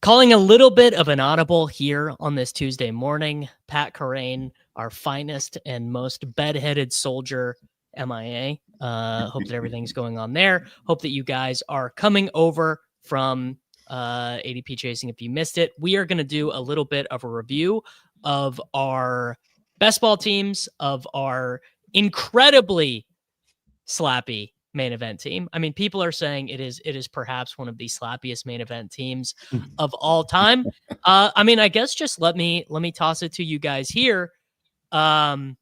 Calling a little bit of an audible here on this Tuesday morning. Pat Kerrane, our finest and most bedheaded soldier, MIA. Hope that everything's going on there. Hope that you guys are coming over from ADP Chasing if you missed it. We are going to do a little bit of a review of our best ball teams, of our incredibly slappy main event team. I mean, people are saying it is perhaps one of the slappiest main event teams of all time. I mean, I guess just let me toss it to you guys here. How's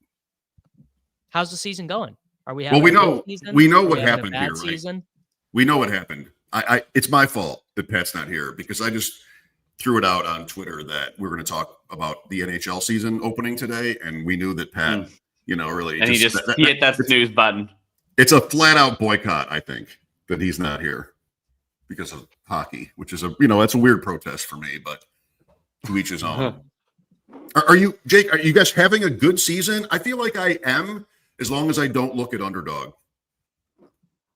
the season going? Are we having we know what happened here, season? Right? We know what happened. I it's my fault that Pat's not here because I just threw it out on Twitter that we were going to talk about the NHL season opening today, and we knew that Pat, really, and he just hit that snooze button. It's a flat-out boycott, I think, that he's not here because of hockey, which is that's a weird protest for me, but to each his own. Are you, Jake? Are you guys having a good season? I feel like I am, as long as I don't look at underdog.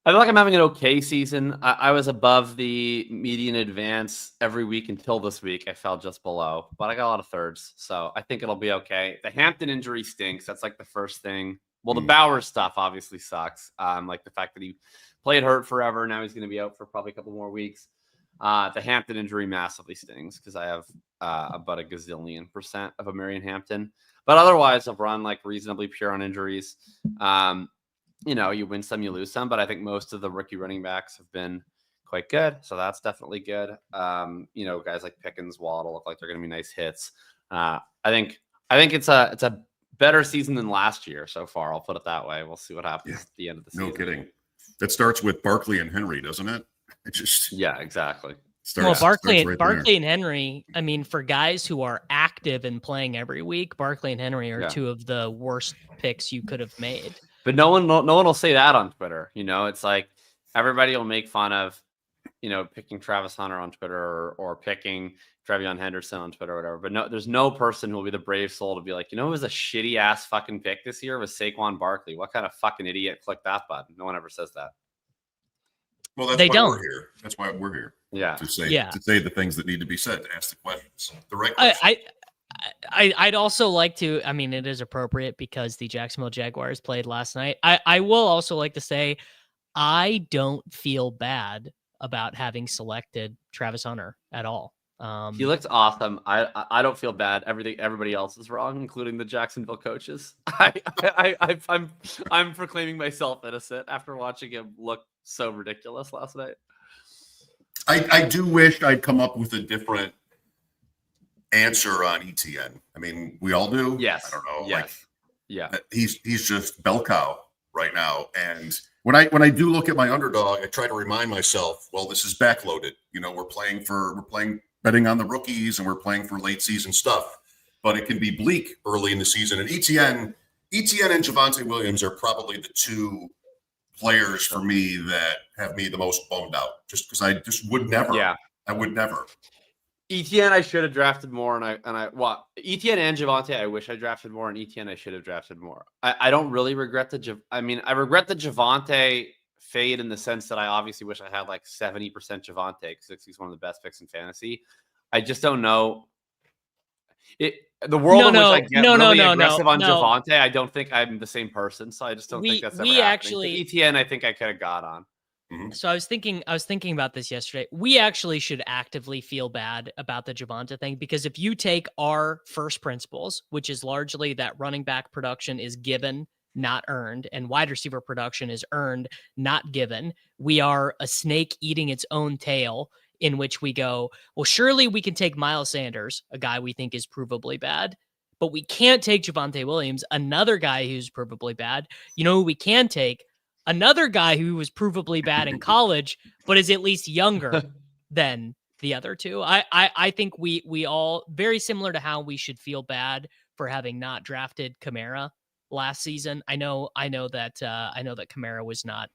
I feel like I'm having an okay season. I was above the median advance every week until this week. I fell just below, but I got a lot of thirds, so I think it'll be okay. The Hampton injury stinks. That's like the first thing. Well, the Bowers stuff obviously sucks. Like the fact that he played hurt forever. Now he's going to be out for probably a couple more weeks. The Hampton injury massively stings because I have about a gazillion% of a Marion Hampton. But otherwise, I've run like reasonably pure on injuries. You win some, you lose some. But I think most of the rookie running backs have been quite good. So that's definitely good. Guys like Pickens, Waddle look like they're going to be nice hits. I think it's a better season than last year so far. I'll put it that way. We'll see what happens at the end of the season. No kidding. That starts with Barkley and Henry, doesn't it? Exactly. Barkley and Henry, I mean, for guys who are active and playing every week, Barkley and Henry are two of the worst picks you could have made. But no one will say that on Twitter. It's like everybody will make fun of, picking Travis Hunter on Twitter or picking Trevion Henderson on Twitter or whatever. But no, there's no person who will be the brave soul to be like, it was a shitty ass fucking pick this year was Saquon Barkley. What kind of fucking idiot clicked that button? No one ever says that. Well, that's why we're here. That's why we're here. Yeah. To say the things that need to be said, to ask the questions. The right questions. I'd also like to, I mean, it is appropriate because the Jacksonville Jaguars played last night. I will also like to say, I don't feel bad about having selected Travis Hunter at all. He looked awesome. I don't feel bad. Everybody else is wrong, including the Jacksonville coaches. I'm proclaiming myself innocent after watching him look so ridiculous last night. I do wish I'd come up with a different answer on ETN. I mean, we all do. Yes. I don't know. Yes. He's just bell cow right now. And when I do look at my underdog, I try to remind myself, well, this is backloaded. We're playing betting on the rookies and we're playing for late season stuff, but it can be bleak early in the season. And ETN and Javonte Williams are probably the two players for me that have me the most bummed out, just because I just would never. Yeah. I would never. ETN I should have drafted more, ETN and Javonte I wish I drafted more, and ETN I should have drafted more. I don't really regret I regret the Javonte fade in the sense that I obviously wish I had like 70% Javonte because he's one of the best picks in fantasy. I just don't know. The world in which I get aggressive on Javonte, I don't think I'm the same person, so I just don't think that's ever happening. ETN I think I could have got on. So I was thinking about this yesterday. We actually should actively feel bad about the Javonte thing, because if you take our first principles, which is largely that running back production is given, not earned, and wide receiver production is earned, not given, we are a snake eating its own tail, in which we go, well, surely we can take Miles Sanders, a guy we think is provably bad, but we can't take Javonte Williams, another guy who's provably bad. You know who we can take? Another guy who was provably bad in college, but is at least younger than the other two. I think we all, very similar to how we should feel bad for having not drafted Kamara last season. I know that Kamara was not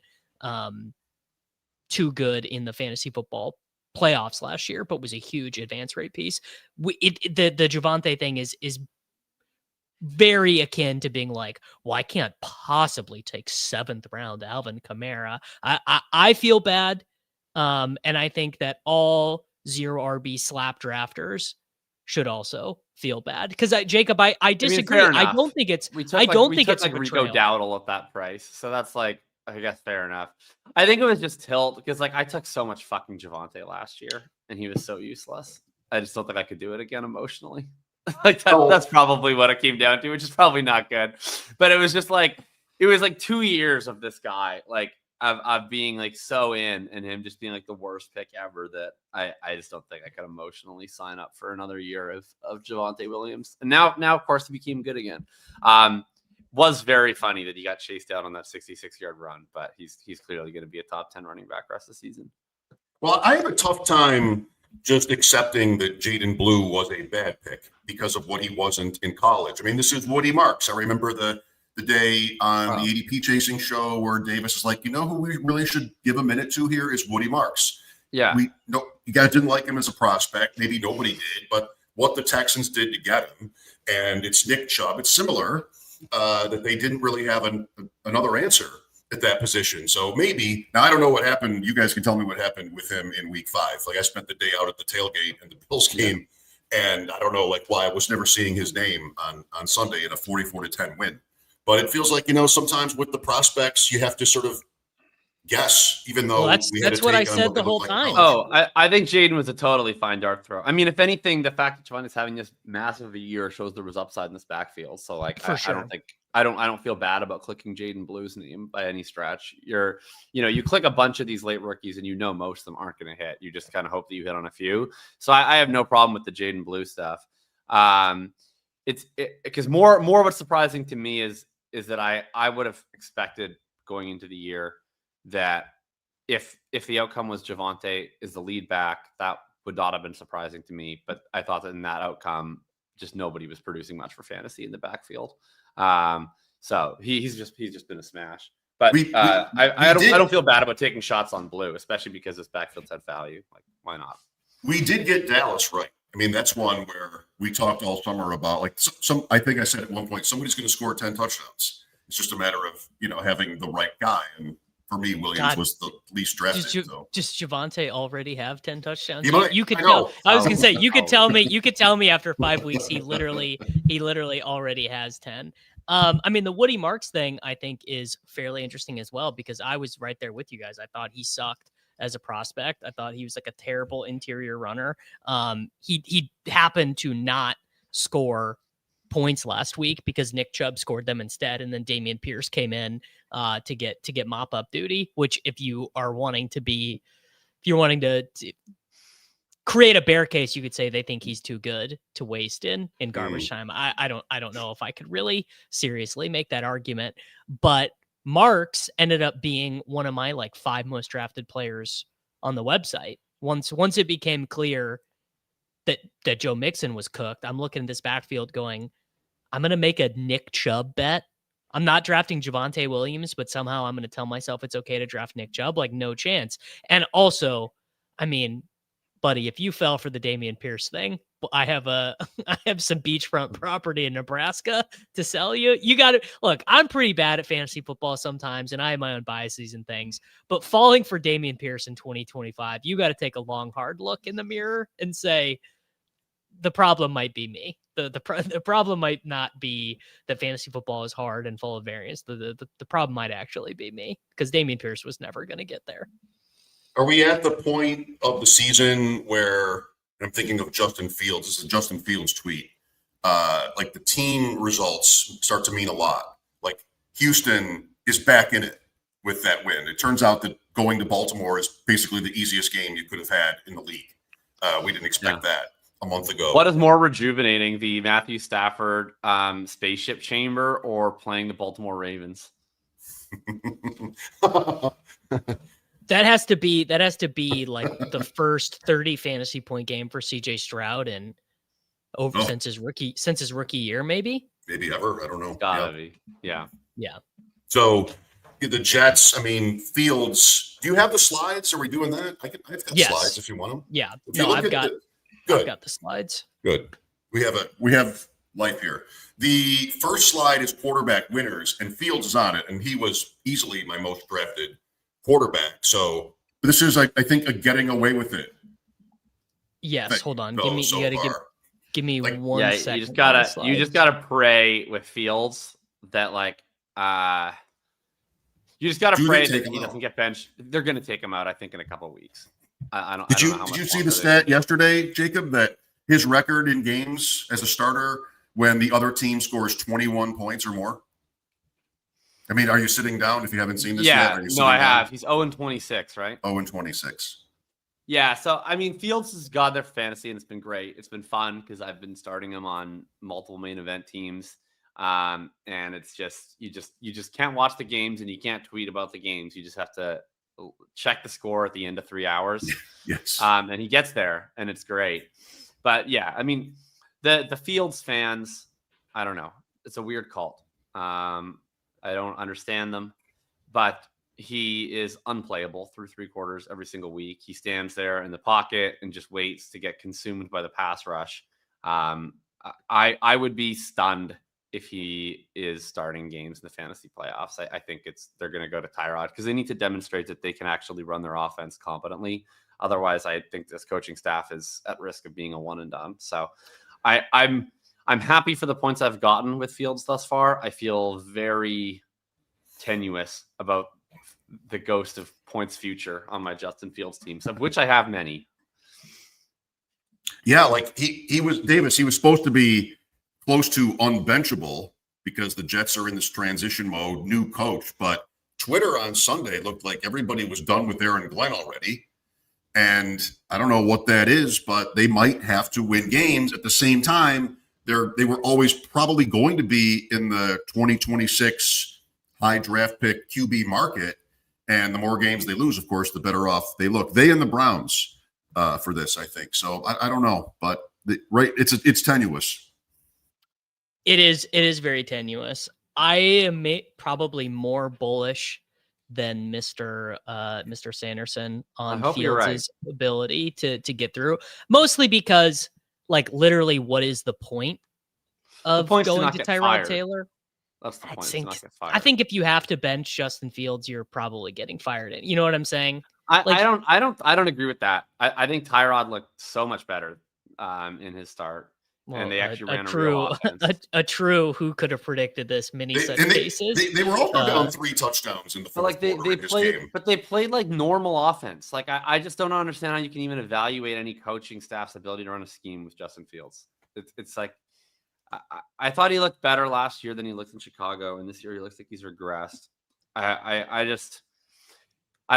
too good in the fantasy football playoffs last year, but was a huge advance rate piece. The Javonte thing is very akin to being like, well, I can't possibly take 7th round Alvin Kamara. I feel bad. And I think that all zero RB slap drafters should also feel bad. Because Jacob, I disagree. fair I enough. don't think it's. We took I like, don't we think took it's like a Rico betrayal. Dowdle at that price, so that's like, I guess, fair enough. I think it was just tilt because like I took so much fucking Javonte last year and he was so useless. I just don't think I could do it again emotionally. Like that's probably what it came down to, which is probably not good. But it was just like, it was like 2 years of this guy, like of being like so in, and him just being like the worst pick ever, that I just don't think I could emotionally sign up for another year of Javonte Williams. And now of course he became good again. Was very funny that he got chased out on that 66-yard run, but he's clearly going to be a top 10 running back rest of the season. Well, I have a tough time just accepting that Jaden Blue was a bad pick because of what he wasn't in college. I mean, this is Woody Marks. I remember the day on the ADP chasing show where Davis is like, you know who we really should give a minute to here is Woody Marks. Yeah. You guys didn't like him as a prospect. Maybe nobody did, but what the Texans did to get him, and it's Nick Chubb. It's similar that they didn't really have another answer at that position. So maybe, now I don't know what happened. You guys can tell me what happened with him in week 5. Like I spent the day out at the tailgate and the Bills game, and I don't know like why I was never seeing his name on Sunday in a 44-10 win. But it feels like, sometimes with the prospects, you have to sort of guess, even though that's what I said the whole time. I think Jaden was a totally fine dart throw. I mean, if anything, the fact that Javonte's having this massive a year shows there was upside in this backfield. So like, I don't feel bad about clicking Jaden Blue's name by any stretch. You click a bunch of these late rookies and most of them aren't going to hit. You just kind of hope that you hit on a few. So I have no problem with the Jaden Blue stuff. Because more what's surprising to me is that I would have expected going into the year that if the outcome was Javonte is the lead back, that would not have been surprising to me. But I thought that in that outcome, just nobody was producing much for fantasy in the backfield. So he's just been a smash. But I don't feel bad about taking shots on Blue, especially because this backfield's had value. Like, why not? We did get Dallas right. I mean, that's one where we talked all summer about, like, I think I said at one point, somebody's going to score 10 touchdowns. It's just a matter of, having the right guy. And for me, Williams was the least drafted. Does Javonte already have 10 touchdowns? You could tell. I was going to say, you could tell me after 5 weeks, he literally already has 10. I mean, the Woody Marks thing, I think, is fairly interesting as well, because I was right there with you guys. I thought he sucked as a prospect. I thought he was like a terrible interior runner. He happened to not score points last week because Nick Chubb scored them instead, and then Dameon Pierce came in to get mop up duty. Which, if you're wanting to create a bear case, you could say they think he's too good to waste in garbage time. I don't know if I could really seriously make that argument, but Marks ended up being one of my 5 most drafted players on the website. Once it became clear that Joe Mixon was cooked, I'm looking at this backfield going, I'm going to make a Nick Chubb bet. I'm not drafting Javonte Williams, but somehow I'm going to tell myself it's okay to draft Nick Chubb. No chance. And also, I mean, buddy, if you fell for the Dameon Pierce thing, I have some beachfront property in Nebraska to sell you. You got to look. I'm pretty bad at fantasy football sometimes, and I have my own biases and things. But falling for Dameon Pierce in 2025, you got to take a long, hard look in the mirror and say, the problem might be me. The problem might not be that fantasy football is hard and full of variance. The problem might actually be me, because Dameon Pierce was never going to get there. Are we at the point of the season where, I'm thinking of Justin Fields, this is a Justin Fields tweet, the team results start to mean a lot. Like, Houston is back in it with that win. It turns out that going to Baltimore is basically the easiest game you could have had in the league. We didn't expect that a month ago. What is more rejuvenating, the Matthew Stafford spaceship chamber or playing the Baltimore Ravens? That has to be the first 30 fantasy point game for CJ Stroud and since his rookie year, maybe ever. I don't know. Gotta be. Yeah. So the Jets, I mean, Fields, do you have the slides? Are we doing that? I've got slides if you want them. Yeah. No, I've got the slides. Good. We have life here. The first slide is quarterback winners, and Fields is on it, and he was easily my most drafted quarterback. So this is, I think, a getting away with it Yes, that hold on. go Give me so you gotta far. give me Like, one Yeah, second. you just gotta pray with Fields that you just gotta Do they pray take that him he out? doesn't get benched. They're gonna take him out, I think, in a couple of weeks. I Did don't know how you much see longer the they stat can. yesterday, Jacob, that his record in games as a starter when the other team scores 21 points or more? I mean, are you sitting down if you haven't seen this yet? Yeah, Are you no, sitting I down? have. He's 0-26, right? 0-26. Yeah, so I mean, Fields has got their fantasy, and it's been great. It's been fun because I've been starting him on multiple main event teams, and it's just you just can't watch the games and you can't tweet about the games. You just have to check the score at the end of 3 hours. Yes. And he gets there, and it's great. But yeah, I mean, the Fields fans, I don't know. It's a weird cult. I don't understand them, but he is unplayable through 3 quarters every single week. He stands there in the pocket and just waits to get consumed by the pass rush. I would be stunned if he is starting games in the fantasy playoffs. I think they're going to go to Tyrod because they need to demonstrate that they can actually run their offense competently. Otherwise, I think this coaching staff is at risk of being a one and done. So I'm happy for the points I've gotten with Fields thus far. I feel very tenuous about the ghost of points future on my Justin Fields teams, of which I have many. Yeah, like he was Davis. He was supposed to be close to unbenchable because the Jets are in this transition mode, new coach. But Twitter on Sunday looked like everybody was done with Aaron Glenn already. And I don't know what that is, but they might have to win games at the same time. They were always probably going to be in the 2026 high draft pick QB market. And the more games they lose, of course, the better off they look. They and the Browns for this, I think. So I don't know, but it's tenuous. It is very tenuous. I am probably more bullish than Mr. Sanderson on Fields' ability to get through, mostly because, like, literally, what is the point of going to Tyrod Taylor? That's the point. I think if you have to bench Justin Fields, you're probably getting fired. You know what I'm saying? I don't agree with that. I think Tyrod looked so much better in his start. Well, and they actually ran a real offense. A true who could have predicted this many such cases. They were also down 3 touchdowns in the fourth quarter. But they played like normal offense. Like I just don't understand how you can even evaluate any coaching staff's ability to run a scheme with Justin Fields. It's like I thought he looked better last year than he looked in Chicago, and this year he looks like he's regressed. I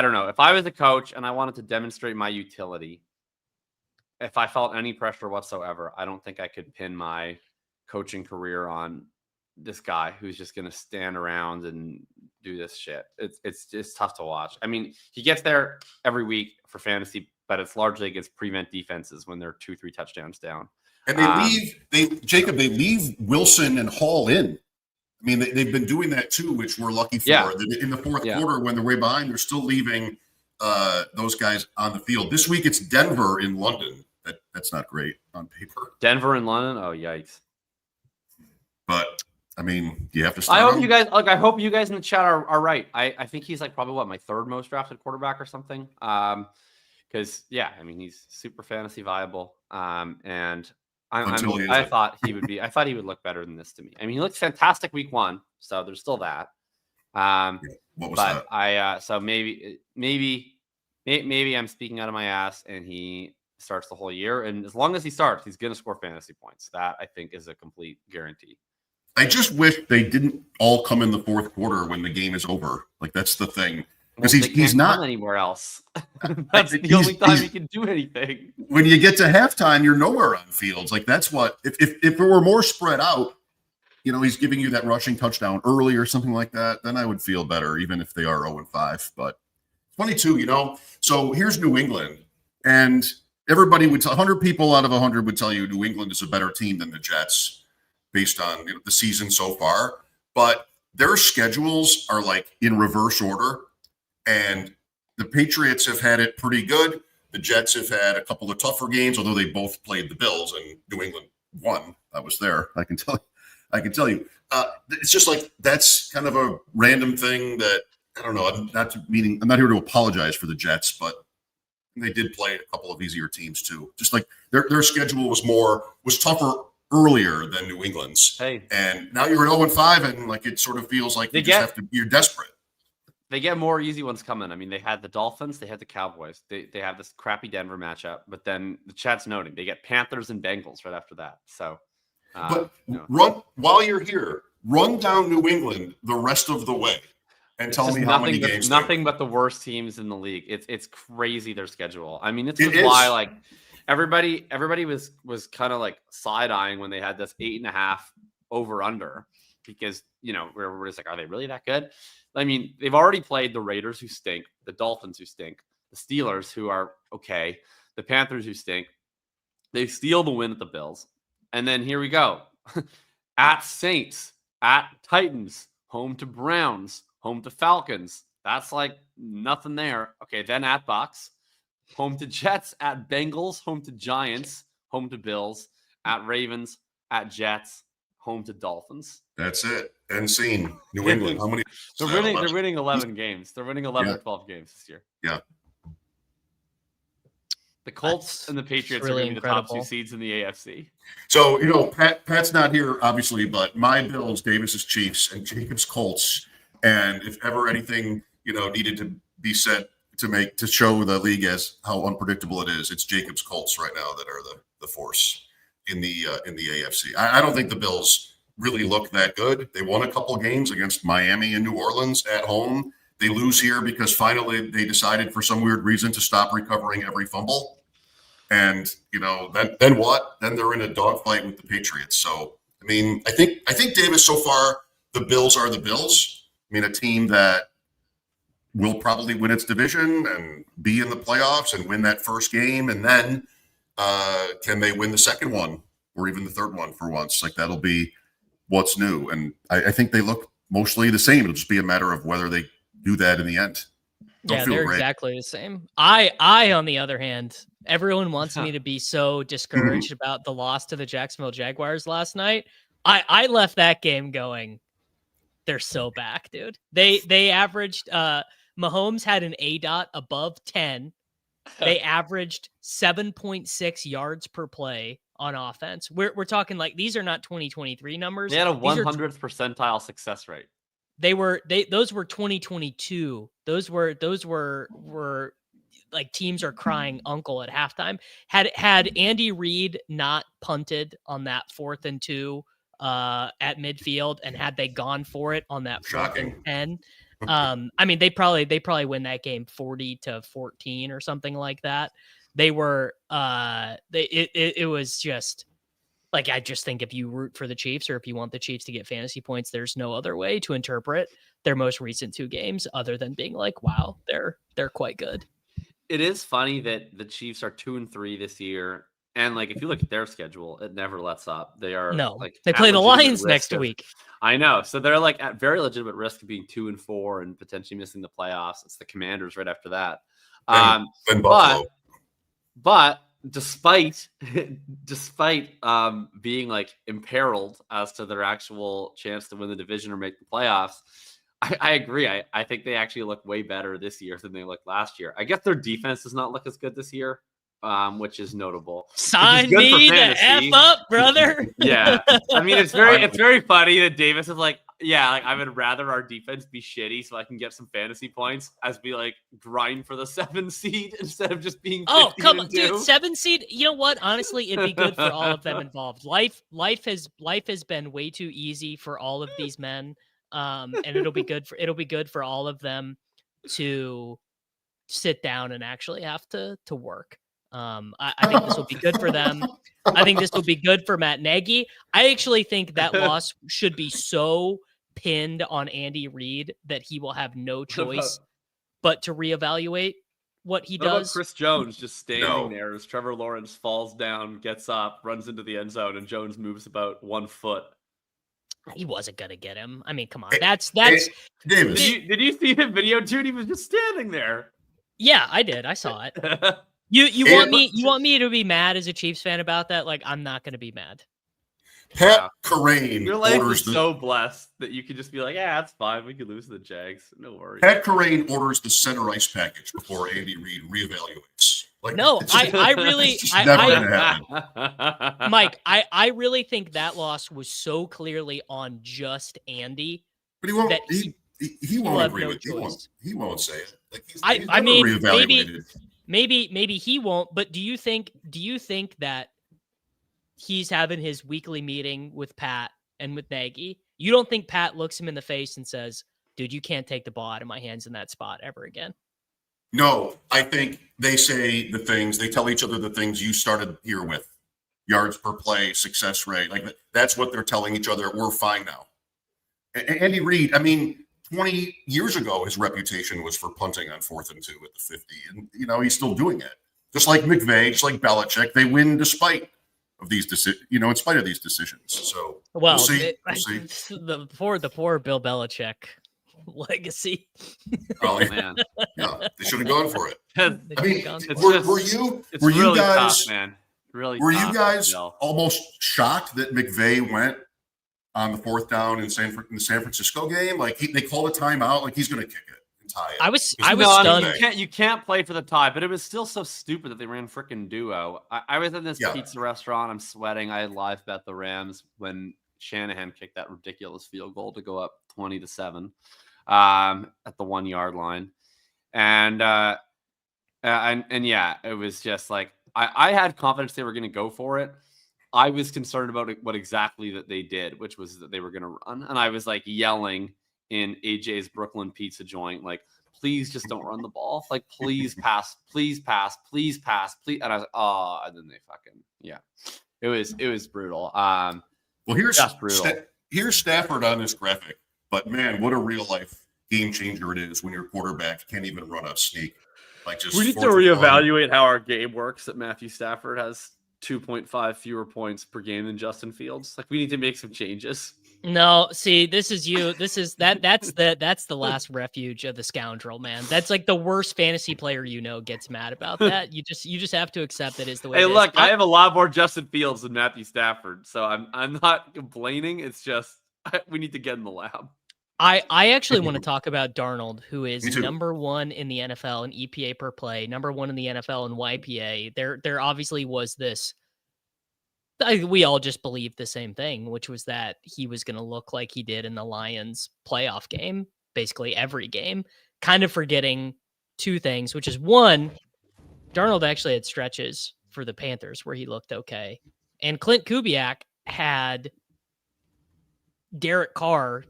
don't know. If I was a coach and I wanted to demonstrate my utility, if I felt any pressure whatsoever, I don't think I could pin my coaching career on this guy who's just going to stand around and do this shit. It's just tough to watch. I mean, he gets there every week for fantasy, but it's largely against prevent defenses when they're 2-3 touchdowns down. And they leave Wilson and Hall in. I mean, they've been doing that too, which we're lucky for. Yeah. In the fourth quarter, when they're way behind, they're still leaving those guys on the field. This week, it's Denver in London. That's not great on paper. Denver in London? Oh, yikes. But, I mean, you have to start I hope you guys in the chat are right. I think he's like probably my 3rd most drafted quarterback or something. Because, yeah, I mean, he's super fantasy viable. And I thought he would look better than this to me. I mean, he looked fantastic week 1, so there's still that. What was that? So maybe I'm speaking out of my ass, and he starts the whole year. And as long as he starts, he's going to score fantasy points. That I think is a complete guarantee. I just wish they didn't all come in the fourth quarter when the game is over. Like, that's the thing. Because he's not anywhere else. That's the only time he can do anything. When you get to halftime, you're nowhere on Fields. Like, that's what if it were more spread out, you know, he's giving you that rushing touchdown early or something like that, then I would feel better, even if they are 0-5. But 22, you know. So here's New England, and everybody 100 people out of 100 would tell you New England is a better team than the Jets based on the season so far. But their schedules are like in reverse order. And the Patriots have had it pretty good. The Jets have had a couple of tougher games, although they both played the Bills and New England won. I was there. I can tell you. It's just like that's kind of a random thing that I don't know. I'm not here to apologize for the Jets, but And they did play a couple of easier teams too. Just like their schedule was tougher earlier than New England's. Hey. And now you're at 0-5, and like it sort of feels like you're desperate. They get more easy ones coming. I mean, they had the Dolphins, they had the Cowboys, they have this crappy Denver matchup, but then the chat's noting they get Panthers and Bengals right after that. So, while you're here, run down New England the rest of the way and tell me how many games. Nothing but the worst teams in the league. It's crazy their schedule. I mean, it's why like everybody was kind of like side eyeing when they had this 8.5 over under because we're just like, are they really that good? I mean, they've already played the Raiders, who stink, the Dolphins, who stink, the Steelers, who are okay, the Panthers, who stink. They steal the win at the Bills. And then here we go. At Saints, at Titans, home to Browns, home to Falcons. That's like nothing there. Okay, then at Bucks, home to Jets, at Bengals, home to Giants, home to Bills, at Ravens, at Jets, home to Dolphins. That's it. And seen New England. How many? They're winning 11 games. They're winning 11 or 12 games this year. Yeah. The Colts and the Patriots really are going to be the top 2 seeds in the AFC. So, Pat's not here, obviously, but my Bills, Davis's Chiefs, and Jacob's Colts. And if ever anything, needed to be said to show the league as how unpredictable it is, it's Jacob's Colts right now that are the force in the AFC. I don't think the Bills really look that good. They won a couple games against Miami and New Orleans at home. They lose here because finally they decided for some weird reason to stop recovering every fumble. And, then what? Then they're in a dogfight with the Patriots. So, I mean, I think Davis, so far, the Bills are the Bills. I mean, a team that will probably win its division and be in the playoffs and win that first game. And then can they win the second one or even the third one for once? Like, that'll be what's new. And I think they look mostly the same. It'll just be a matter of whether they do that in the end. Yeah, they're exactly the same. I, on the other hand, everyone wants me to be so discouraged about the loss to the Jacksonville Jaguars last night. I left that game going, they're so back, dude. They averaged Mahomes had an ADOT above 10. They averaged 7.6 yards per play on offense. We're talking like these are not 2023 numbers. They had a 100th percentile success rate. Those were 2022. Those were like teams are crying uncle at halftime. Had Andy Reid not punted on that 4th and 2 at midfield, and had they gone for it on that 4th and 10, I mean, they probably win that game 40-14 or something like that. They were it was just like, I just think if you root for the Chiefs or if you want the Chiefs to get fantasy points, there's no other way to interpret their most recent 2 games other than being like, wow, they're quite good. It is funny that the Chiefs are 2-3 this year. And like, if you look at their schedule, it never lets up. They are they play the Lions next week. I know. So they're like at very legitimate risk of being 2-4 and potentially missing the playoffs. It's the Commanders right after that. Then Buffalo. But despite being like imperiled as to their actual chance to win the division or make the playoffs, I agree. I think they actually look way better this year than they looked last year. I guess their defense does not look as good this year, which is notable. Sign me the F up, brother. Yeah. I mean, it's very funny that Davis is like, yeah, like I would rather our defense be shitty so I can get some fantasy points as be like grind for the 7 seed instead of just being 15 come on, dude, 7 seed. You know what? Honestly, it'd be good for all of them involved. Life has been way too easy for all of these men. And it'll be good for all of them to sit down and actually have to work. I think this will be good for them. I think this will be good for Matt Nagy. I actually think that loss should be so pinned on Andy Reid that he will have no choice but to reevaluate what he does. About Chris Jones just standing there as Trevor Lawrence falls down, gets up, runs into the end zone, and Jones moves about 1 foot. He wasn't gonna get him. I mean, come on. Davis. Did you see the video, dude? He was just standing there. Yeah, I did. I saw it. You want me to be mad as a Chiefs fan about that? Like, I'm not gonna be mad. Pat Kerrane Your life is so blessed that you could just be like, yeah, that's fine. We could lose to the Jags. No worries. Pat Kerrane orders the center ice package before Andy Reid reevaluates. Like, No, it's just- I really, it's just never I, gonna happen. Mike, I really think that loss was so clearly on just Andy But he won't. that He will won't have agree no with. choice. He won't say it. Like he's I never mean, reevaluated. maybe he won't. But do you think that he's having his weekly meeting with Pat and with Nagy? You don't think Pat looks him in the face and says, "Dude, you can't take the ball out of my hands in that spot ever again"? No, I think they say the things. They tell each other the things you started here with: yards per play, success rate. Like that's what they're telling each other. We're fine now. Andy Reid, I mean, 20 years ago, his reputation was for punting on 4th and 2 at the 50. And, he's still doing it. Just like McVay, just like Belichick, they win despite of these in spite of these decisions. So Well, we'll see. The poor Bill Belichick legacy. Oh, man. Yeah, they should have gone for it. They I mean, should've gone for it. were you really guys, tough, man. Really were tough, you guys Bill. almost shocked that McVay went on the 4th down in the San Francisco game? Like they called a timeout, like he's going to kick it and tie it. I was No, stunned. you can't play for the tie, but it was still so stupid that they ran freaking duo. I was in this pizza restaurant. I'm sweating. I live bet the Rams when Shanahan kicked that ridiculous field goal to go up 20-7 at the 1 yard line. And yeah, it was just like, I had confidence they were going to go for it. I was concerned about what exactly that they did, which was that they were going to run. And I was like yelling in AJ's Brooklyn pizza joint, like, please just don't run the ball. Like, please pass, please pass, please pass, please. And I was like, oh, and then they fucking, yeah, it was brutal. Well, here's just brutal. Here's Stafford on this graphic, but man, what a real life game changer it is when your quarterback can't even run a sneak. Like, just we need to reevaluate how our game works. That Matthew Stafford has 2.5 fewer points per game than Justin Fields. Like, we need to make some changes. No, see, this is you. That's the last refuge of the scoundrel, man. That's like the worst fantasy player gets mad about that. You just have to accept that is the way. Hey, it look, is. I have a lot more Justin Fields than Matthew Stafford, so I'm not complaining. It's just we need to get in the lab. I actually want to talk about Darnold, who is number 1 in the NFL in EPA per play, number 1 in the NFL in YPA. There obviously was this. We all just believed the same thing, which was that he was going to look like he did in the Lions playoff game, basically every game, kind of forgetting 2 things, which is 1, Darnold actually had stretches for the Panthers where he looked okay. And Clint Kubiak had Derek Carr,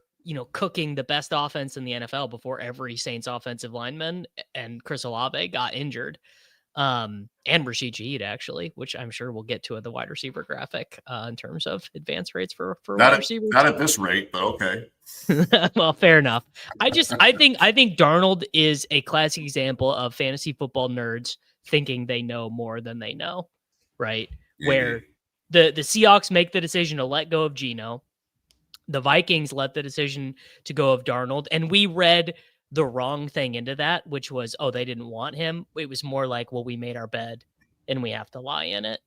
cooking the best offense in the NFL before every Saints offensive lineman and Chris Olave got injured. And Rashid Shaheed, actually, which I'm sure we'll get to at the wide receiver graphic in terms of advance rates for wide receivers. Not at this rate, but okay. Well, fair enough. I think Darnold is a classic example of fantasy football nerds thinking they know more than they know, right? Yeah. Where the Seahawks make the decision to let go of Geno. The Vikings let the decision to go of Darnold, and we read the wrong thing into that, which was, oh, they didn't want him. It was more like, well, we made our bed and we have to lie in it.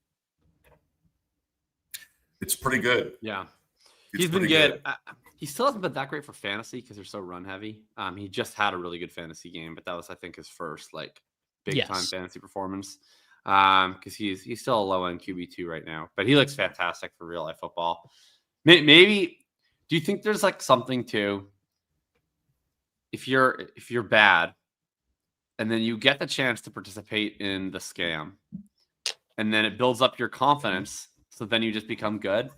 It's pretty good. Yeah. He's been good. He still hasn't been that great for fantasy because they're so run heavy. He just had a really good fantasy game, but that was, I think, his first big time fantasy performance. Because he's still a low end QB2 right now, but he looks fantastic for real life football. Maybe, do you think there's something to, if you're bad and then you get the chance to participate in the scam and then it builds up your confidence, so then you just become good?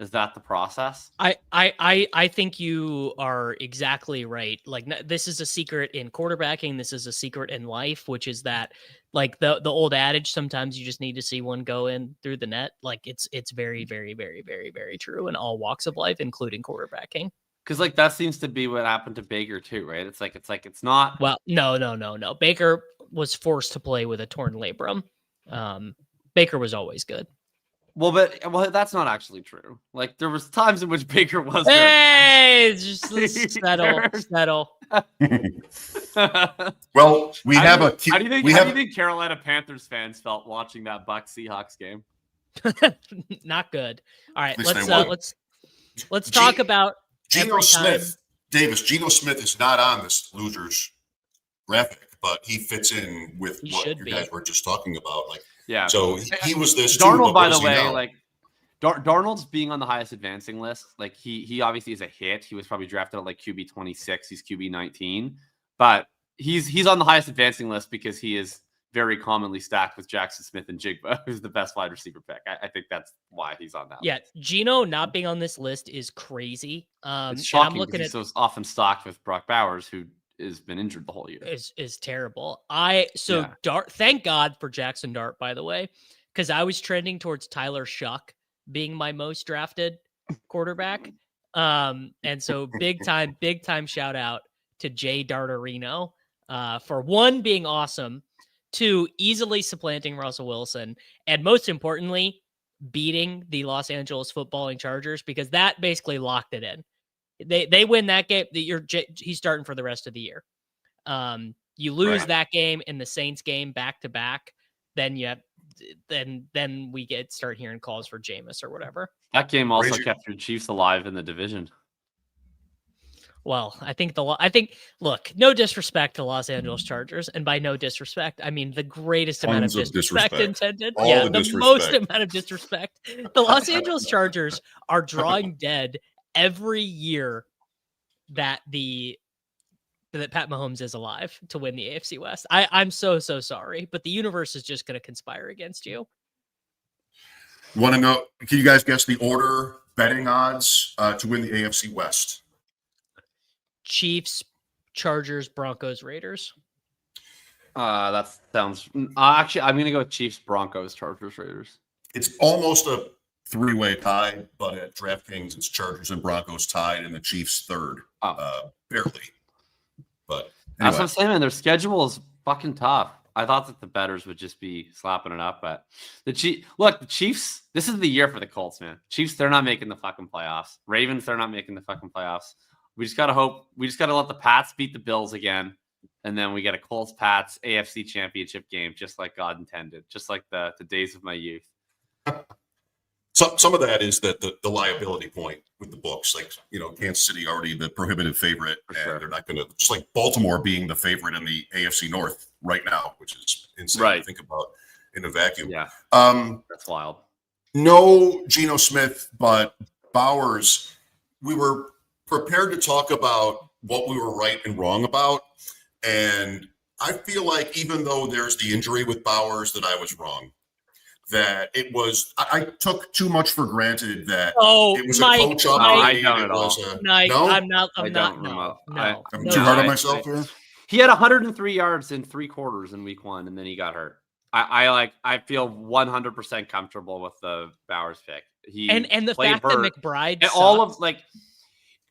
Is that the process? I think you are exactly right. This is a secret in quarterbacking. This is a secret in life, which is that the old adage, sometimes you just need to see one go in through the net. It's very, very, very, very, very true in all walks of life, including quarterbacking. Because that seems to be what happened to Baker too, right? It's not. Well, no. Baker was forced to play with a torn labrum. Baker was always good. Well, that's not actually true. There was times in which Baker was. Hey, just settle. Well, we have a. How do you think Carolina Panthers fans felt watching that Bucs Seahawks game? Not good. All right, let's talk about Geno Smith. Davis, Geno Smith is not on this losers graphic, but he fits in with He what should you be. guys were just talking about. Like, Yeah. so he was this too, Darnold, but by what the is he way, now? like Darnold's being on the highest advancing list. Like he obviously is a hit. He was probably drafted at like QB 26. He's QB 19, but he's on the highest advancing list because he is very commonly stacked with Jackson Smith and Jigba, who's the best wide receiver pick. I think that's why he's on that. Yeah, Geno not being on this list is crazy. It's And shocking I'm looking because at he's so often stocked with Brock Bowers, who has been injured the whole year. is terrible. Dart. Thank God for Jackson Dart, by the way, because I was trending towards Tyler Shuck being my most drafted quarterback. And so big time shout out to Jay Darterino for one being awesome, two easily supplanting Russell Wilson, and most importantly, beating the Los Angeles footballing Chargers, because that basically locked it in. They win that game. He's starting for the rest of the year. You lose that game in the Saints game back to back, then we start hearing calls for Jameis or whatever. That game also kept your Chiefs alive in the division. Well, I think look, no disrespect to Los Angeles Chargers, and by no disrespect, I mean the greatest amount of disrespect intended. The most amount of disrespect. The Los Angeles Chargers are drawing dead every year that Pat Mahomes is alive to win the AFC West. I'm so sorry, but the universe is just going to conspire against you. Want to know? Can you guys guess the order betting odds to win the AFC West? Chiefs, Chargers, Broncos, Raiders. That sounds. Actually, I'm going to go with Chiefs, Broncos, Chargers, Raiders. It's almost a three-way tie, but at DraftKings, it's Chargers and Broncos tied, and the Chiefs third, barely. But anyway. That's what I'm saying, man. Their schedule is fucking tough. I thought that the bettors would just be slapping it up, but the Chiefs. This is the year for the Colts, man. Chiefs, they're not making the fucking playoffs. Ravens, they're not making the fucking playoffs. We just gotta hope. We just gotta let the Pats beat the Bills again, and then we get a Colts-Pats AFC Championship game, just like God intended, just like the days of my youth. Some of that is that the liability point with the books, like, Kansas City already the prohibitive favorite, and they're not going to, just like Baltimore being the favorite in the AFC North right now, which is insane to think about in a vacuum. Yeah, that's wild. No Geno Smith, but Bowers. We were prepared to talk about what we were right and wrong about, and I feel like even though there's the injury with Bowers, that I was wrong. That it was, I took too much for granted that it was a coach upgrade. I'm not. I'm too hard on myself here. He had 103 yards in 3 quarters in week 1, and then he got hurt. I feel 100% comfortable with the Bowers pick. And the fact that McBride and all of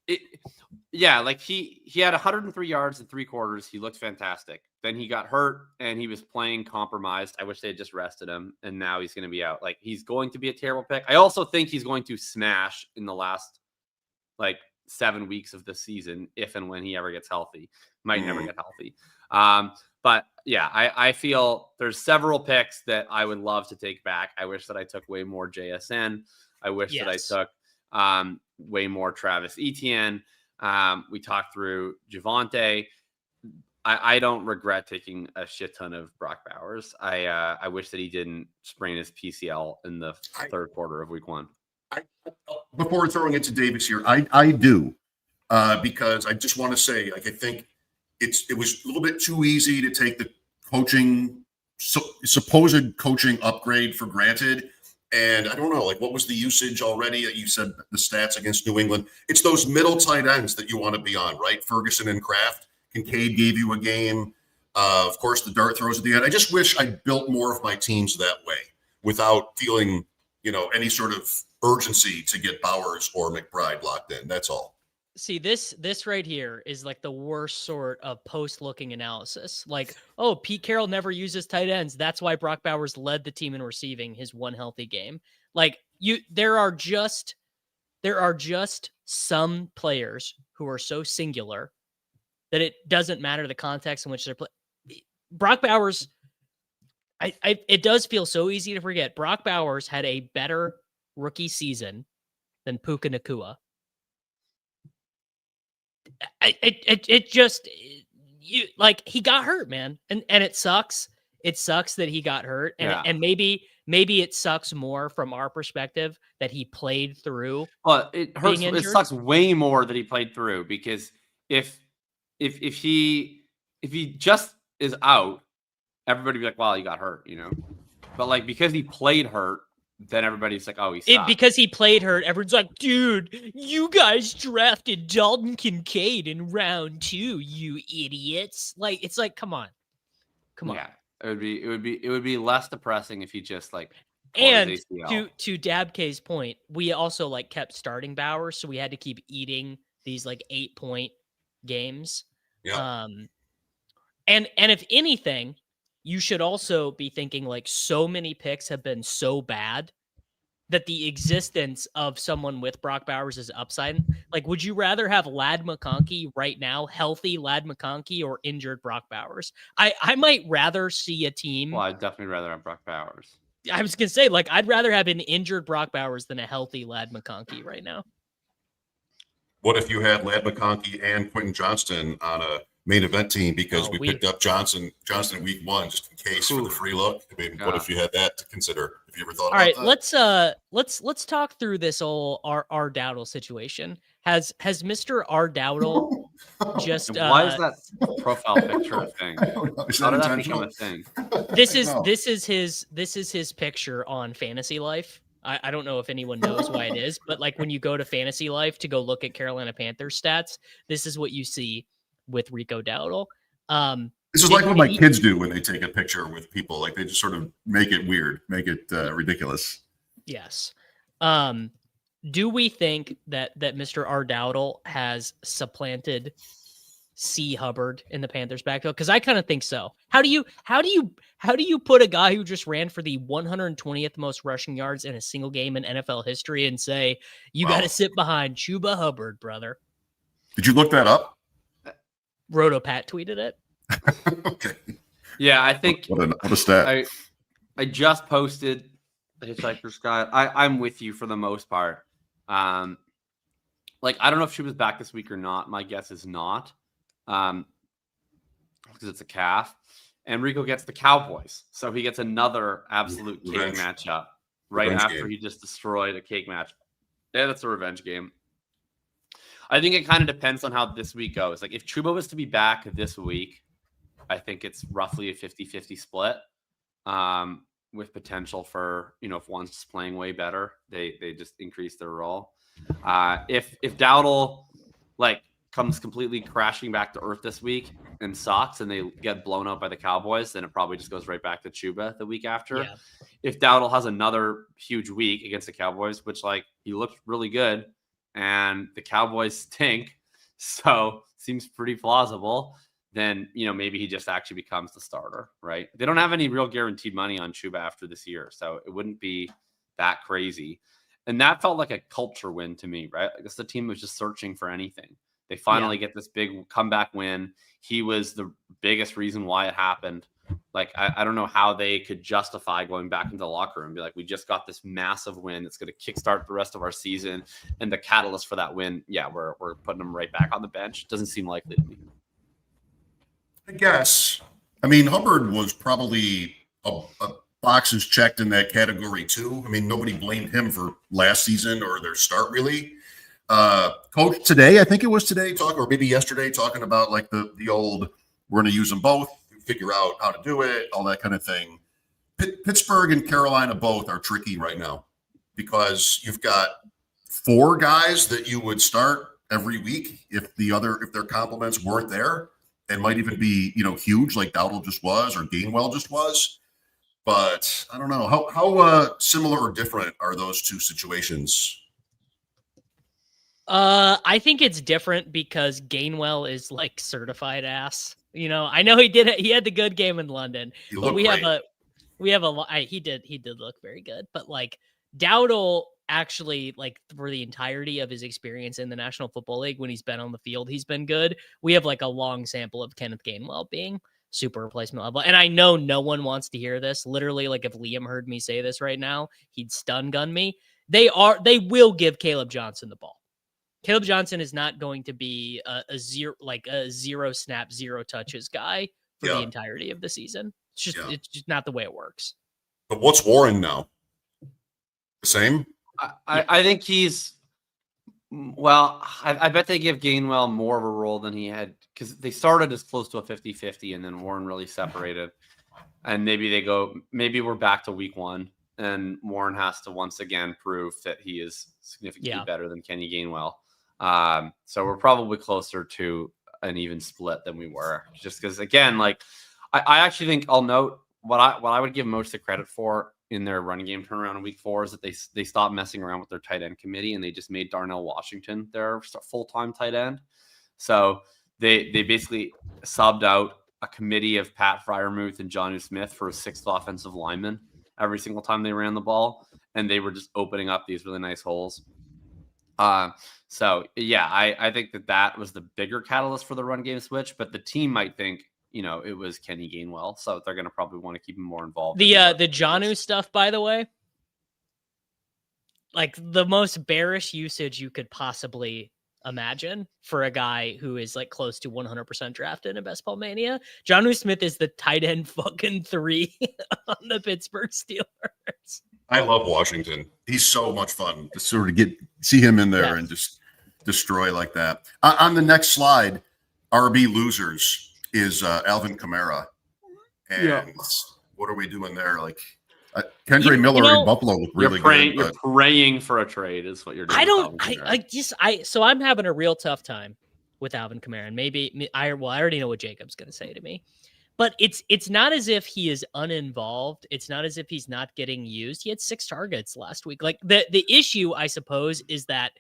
he had 103 yards in 3 quarters. He looked fantastic. Then he got hurt and he was playing compromised. I wish they had just rested him, and now he's going to be out. Like, he's going to be a terrible pick. I also think he's going to smash in the last 7 weeks of the season, if and when he ever gets healthy. Might never get healthy. But yeah, I feel there's several picks that I would love to take back. I wish that I took way more JSN. I wish that I took way more Travis Etienne. We talked through Javonte. I don't regret taking a shit ton of Brock Bowers. I wish that he didn't sprain his PCL in the third quarter of week 1. Before throwing it to Davis here, I do because I just want to say, I think it was a little bit too easy to take the supposed coaching upgrade for granted. And I don't know, what was the usage already? You said the stats against New England. It's those middle tight ends that you want to be on, right? Ferguson and Kraft. Kincaid gave you a game. Of course, the dart throws at the end. I just wish I built more of my teams that way without feeling, any sort of urgency to get Bowers or McBride locked in. That's all. See, this right here is the worst sort of post-looking analysis. Pete Carroll never uses tight ends. That's why Brock Bowers led the team in receiving his one healthy game. There are just some players who are so singular that it doesn't matter the context in which they're playing. Brock Bowers, it does feel so easy to forget. Brock Bowers had a better rookie season than Puka Nacua. It just, he got hurt, man. And it sucks. It sucks that he got hurt. And maybe it sucks more from our perspective that he played through. Well, it hurts. It sucks way more that he played through, because if he just is out, everybody be like, "Wow, he got hurt," But like, because he played hurt, then everybody's like, "Oh, he sucked." Because he played hurt, everyone's like, "Dude, you guys drafted Dalton Kincaid in round 2, you idiots!" Like, it's like, come on. Yeah, it would be less depressing if he just like. And to Dabke's point, we also like kept starting Bowers, so we had to keep eating these like 8-point games. Yeah. And if anything, you should also be thinking like so many picks have been so bad that the existence of someone with Brock Bowers is upside. Like, would you rather have Ladd McConkey right now, healthy Ladd McConkey, or injured Brock Bowers? I might rather see a team. Well, I'd definitely rather have Brock Bowers. I was going to say, like, I'd rather have an injured Brock Bowers than a healthy Ladd McConkey right now. What if you had Ladd McConkey and Quentin Johnston on a main event team because we picked up Johnston week 1 just in case for the free look? I mean, what if you had that to consider? Have you ever thought about that? Let's talk through this whole R Dowdle situation. Has Mr. R Dowdle just why is that profile picture a thing? How did that become a thing? This is his picture on Fantasy Life. I don't know if anyone knows why it is, but like when you go to Fantasy Life to go look at Carolina Panthers stats, this is what you see with Rico Dowdle. This is like what my kids do when they take a picture with people. Like they just sort of make it weird, make it ridiculous. Yes. Do we think that Mr. R Dowdle has supplanted C Hubbard in the Panthers backfield? Because I kind of think so. How do you put a guy who just ran for the 120th most rushing yards in a single game in NFL history and say you got to sit behind Chuba Hubbard, brother? Did you look that up? RotoPat tweeted it. Okay. Yeah, I think what a stat. I just posted the Hitchhiker's Guide. I'm with you for the most part. Like I don't know if she was back this week or not. My guess is not. Because it's a calf. And Rico gets the Cowboys. So he gets another absolute cake matchup after he just destroyed a cake match. Yeah, that's a revenge game. I think it kind of depends on how this week goes. Like if Chuba was to be back this week, I think it's roughly a 50-50 split. With potential for, if one's playing way better, they just increase their role. If Dowdle like comes completely crashing back to earth this week and sucks and they get blown out by the Cowboys, then it probably just goes right back to Chuba the week after. Yeah. If Dowdle has another huge week against the Cowboys, which like he looked really good and the Cowboys stink, so seems pretty plausible, then, maybe he just actually becomes the starter, right? They don't have any real guaranteed money on Chuba after this year, so it wouldn't be that crazy. And that felt like a culture win to me, right? I guess the team was just searching for anything. They finally get this big comeback win. He was the biggest reason why it happened. Like, I don't know how they could justify going back into the locker room and be like, we just got this massive win that's going to kickstart the rest of our season. And the catalyst for that win, we're putting him right back on the bench. Doesn't seem likely to me. I guess. I mean, Hubbard was probably a boxes checked in that category too. I mean, nobody blamed him for last season or their start really. Coach today, I think it was today, or maybe yesterday, talking about like the old, we're going to use them both, figure out how to do it, all that kind of thing. Pittsburgh and Carolina both are tricky right now because you've got 4 guys that you would start every week if their compliments weren't there. And might even be, huge like Dowdle just was or Gainwell just was. But I don't know. How similar or different are those two situations? I think it's different because Gainwell is like certified ass. I know he had the good game in London. But he did look very good. But like Dowdle actually, like for the entirety of his experience in the National Football League, when he's been on the field, he's been good. We have like a long sample of Kenneth Gainwell being super replacement level. And I know no one wants to hear this. Literally, like if Liam heard me say this right now, he'd stun gun me. They will give Caleb Johnson the ball. Caleb Johnson is not going to be a zero snap, zero touches guy for the entirety of the season. It's just not the way it works. But what's Warren now? The same? I think he's I bet they give Gainwell more of a role than he had, because they started as close to a 50-50 and then Warren really separated. And maybe we're back to week 1 and Warren has to once again prove that he is significantly better than Kenny Gainwell. So we're probably closer to an even split than we were, just because, again, like I actually think I'll note what I would give most of the credit for in their run game turnaround in week 4 is that they stopped messing around with their tight end committee and they just made Darnell Washington their full-time tight end. So they basically subbed out a committee of Pat Freiermuth and Jonnu Smith for a 6th offensive lineman every single time they ran the ball. And they were just opening up these really nice holes. So yeah, I think that was the bigger catalyst for the run game switch, but the team might think, it was Kenny Gainwell, so they're going to probably want to keep him more involved. The Jonnu stuff, by the way, like the most bearish usage you could possibly imagine for a guy who is like close to 100% drafted in Best Ball Mania. Jonnu Smith is the tight end fucking 3 on the Pittsburgh Steelers. I love Washington. He's so much fun to sort of see him in there and just destroy like that. On the next slide, RB losers is Alvin Kamara. And what are we doing there? Like Kendra Miller in Buffalo look really good. You're praying for a trade is what you're doing. So I'm having a real tough time with Alvin Kamara. And I already know what Jacob's going to say to me. But it's not as if he is uninvolved. It's not as if he's not getting used. He had 6 targets last week. Like the issue, I suppose, is that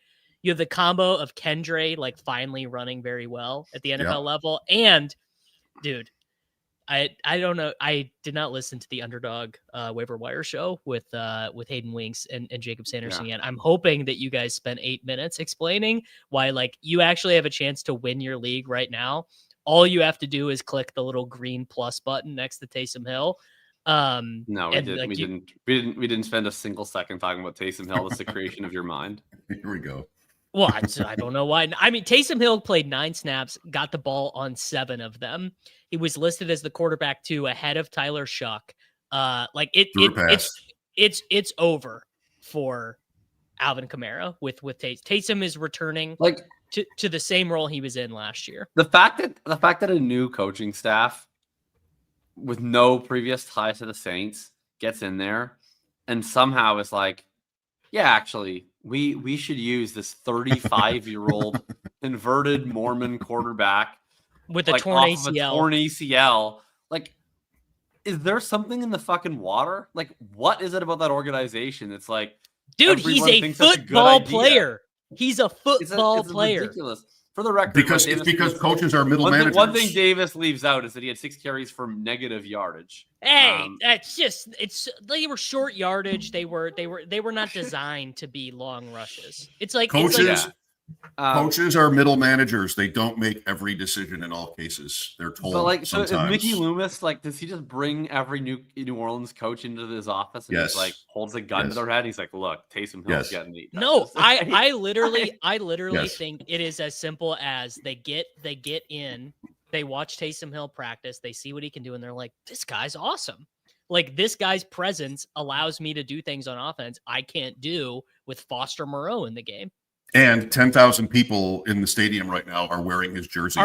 you have the combo of Kendra like finally running very well at the NFL level. And dude, I don't know. I did not listen to the Underdog waiver wire show with Hayden Winks and Jacob Sanderson yet. I'm hoping that you guys spent 8 minutes explaining why like you actually have a chance to win your league right now. All you have to do is click the little green plus button next to Taysom Hill. No, we didn't spend a single second talking about Taysom Hill. It's the creation of your mind. Here we go. Well, I don't know why. I mean, Taysom Hill played 9 snaps, got the ball on 7 of them. He was listed as the quarterback 2 ahead of Tyler Shuck. It's over for Alvin Kamara with Taysom. Taysom is returning to the same role he was in last year. The fact that a new coaching staff with no previous ties to the Saints gets in there and somehow is like, yeah, actually, we should use this 35-year-old inverted Mormon quarterback with a torn ACL. Like, is there something in the fucking water? Like, what is it about that organization? It's like, dude, he's a football player. He's a football player. Ridiculous. For the record, because coaches are middle managers. One thing Davis leaves out is that he had 6 carries for negative yardage. Hey, they were short yardage. They were not designed to be long rushes. It's like coaches are middle managers. They don't make every decision in all cases. They're told. But sometimes. So is Mickey Loomis does he just bring every New Orleans coach into his office and just holds a gun to their head? And he's like, "Look, Taysom Hill's getting eaten." No, I literally think it is as simple as they get in, they watch Taysom Hill practice, they see what he can do, and they're like, "This guy's awesome." Like, this guy's presence allows me to do things on offense I can't do with Foster Moreau in the game. And 10,000 people in the stadium right now are wearing his jersey.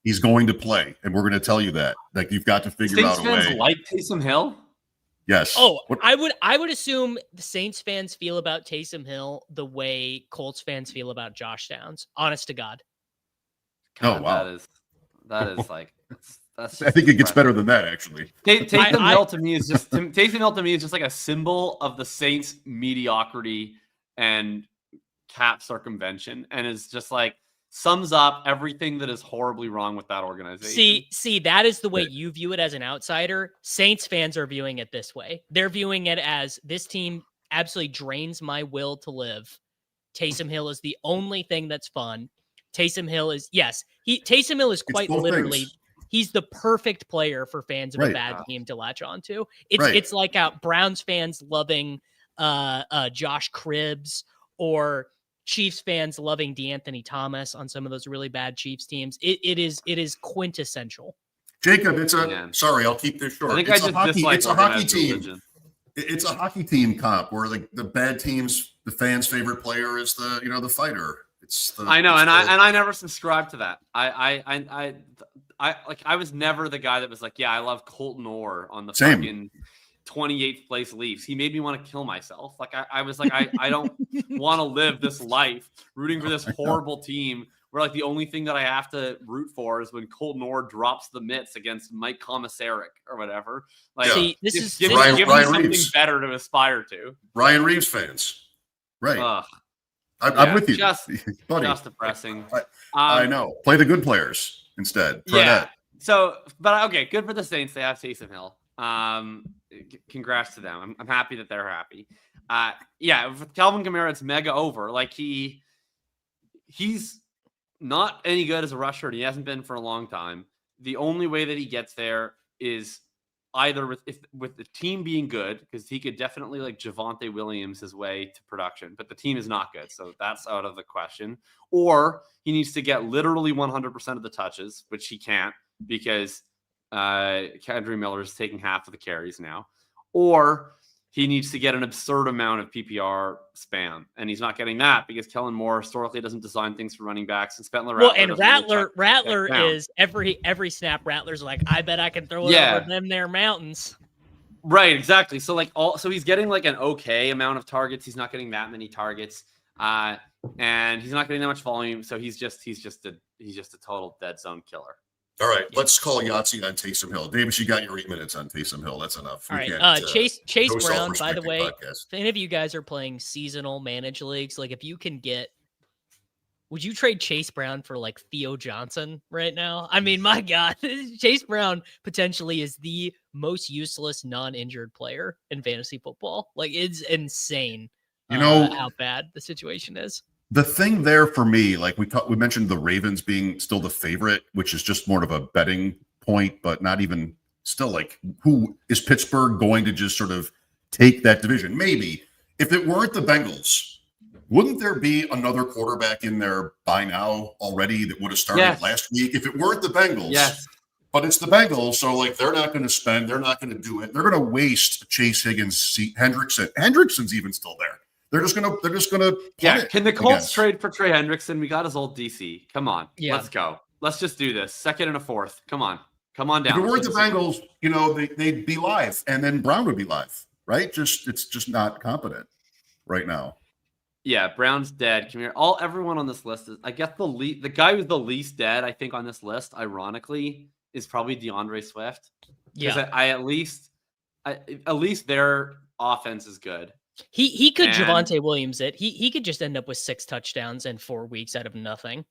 He's going to play, and we're going to tell you that. Like, you've got to figure out a way. Like Taysom Hill? Yes. Oh, I would assume the Saints fans feel about Taysom Hill the way Colts fans feel about Josh Downs. Honest to God. Oh, wow. That is like that's. I think it gets better than that, actually. Taysom Hill to me is just like a symbol of the Saints' mediocrity and cap circumvention, and is just like sums up everything that is horribly wrong with that organization. See, that is the way you view it as an outsider. Saints fans are viewing it this way. They're viewing it as, this team absolutely drains my will to live. Taysom Hill is the only thing that's fun. Taysom Hill is quite literally he's the perfect player for fans of a bad team to latch onto. It's like Browns fans loving Josh Cribbs, or Chiefs fans loving DeAnthony Thomas on some of those really bad Chiefs teams. It is quintessential. Jacob, sorry, I'll keep this short. I think it's I just dislike it's a hockey organized team. religion. It's a hockey team comp where the bad teams, the fans' favorite player is the fighter. I know, and I never subscribed to that. I was never the guy that was like, yeah, I love Colton Orr on the fucking 28th place Leafs. He made me want to kill myself. Like I was like, I don't want to live this life rooting for this horrible team where like the only thing that I have to root for is when Colton Orr drops the mitts against Mike Komisarek or whatever. Like, see, give Ryan me something Reeves. better to aspire to. Ryan Reeves fans, right? I'm with you, buddy. Just depressing. I know. Play the good players instead. Yeah. So, but okay, good for the Saints. They have Taysom Hill. Congrats to them. I'm happy that they're happy. With Calvin Kamara, it's mega over. Like he's not any good as a rusher, and he hasn't been for a long time. The only way that he gets there is either with the team being good, because he could definitely like Javonte Williams his way to production, but the team is not good, so that's out of the question. Or he needs to get literally 100% of the touches, which he can't because Kendry Miller is taking half of the carries now. Or he needs to get an absurd amount of PPR spam, and he's not getting that because Kellen Moore historically doesn't design things for running backs, and Spentler Rattler is every snap. Rattler's like, I bet I can throw it over them there mountains. Right, exactly. So so he's getting like an okay amount of targets. He's not getting that many targets, and he's not getting that much volume. So he's just a total dead zone killer. All right, let's call Yahtzee on Taysom Hill. Davis, you got your 8 minutes on Taysom Hill. That's enough. All right, Chase Brown, by the way, if any of you guys are playing seasonal managed leagues, like if you can would you trade Chase Brown for like Theo Johnson right now? I mean, my God, Chase Brown potentially is the most useless non-injured player in fantasy football. Like it's insane, how bad the situation is. The thing there for me, like we mentioned the Ravens being still the favorite, which is just more of a betting point, but not even still like who is Pittsburgh going to just sort of take that division? Maybe if it weren't the Bengals, wouldn't there be another quarterback in there by now already that would have started last week? If it weren't the Bengals, but it's the Bengals. So like they're not going to spend, they're not going to do it. They're going to waste Chase Higgins, Hendrickson. Hendrickson's even still there. They're just gonna. Yeah. Can the Colts trade for Trey Hendrickson? We got his old DC. Come on. Yeah. Let's go. Let's just do this. Second and a fourth. Come on down. If it weren't the Bengals, they'd be live, and then Brown would be live, right? It's just not competent right now. Yeah, Brown's dead. Come here. Everyone on this list is. I guess the guy who's the least dead, I think, on this list, ironically, is probably DeAndre Swift. Yeah. At least their offense is good. He could Javonte Williams it. He could just end up with 6 touchdowns in 4 weeks out of nothing.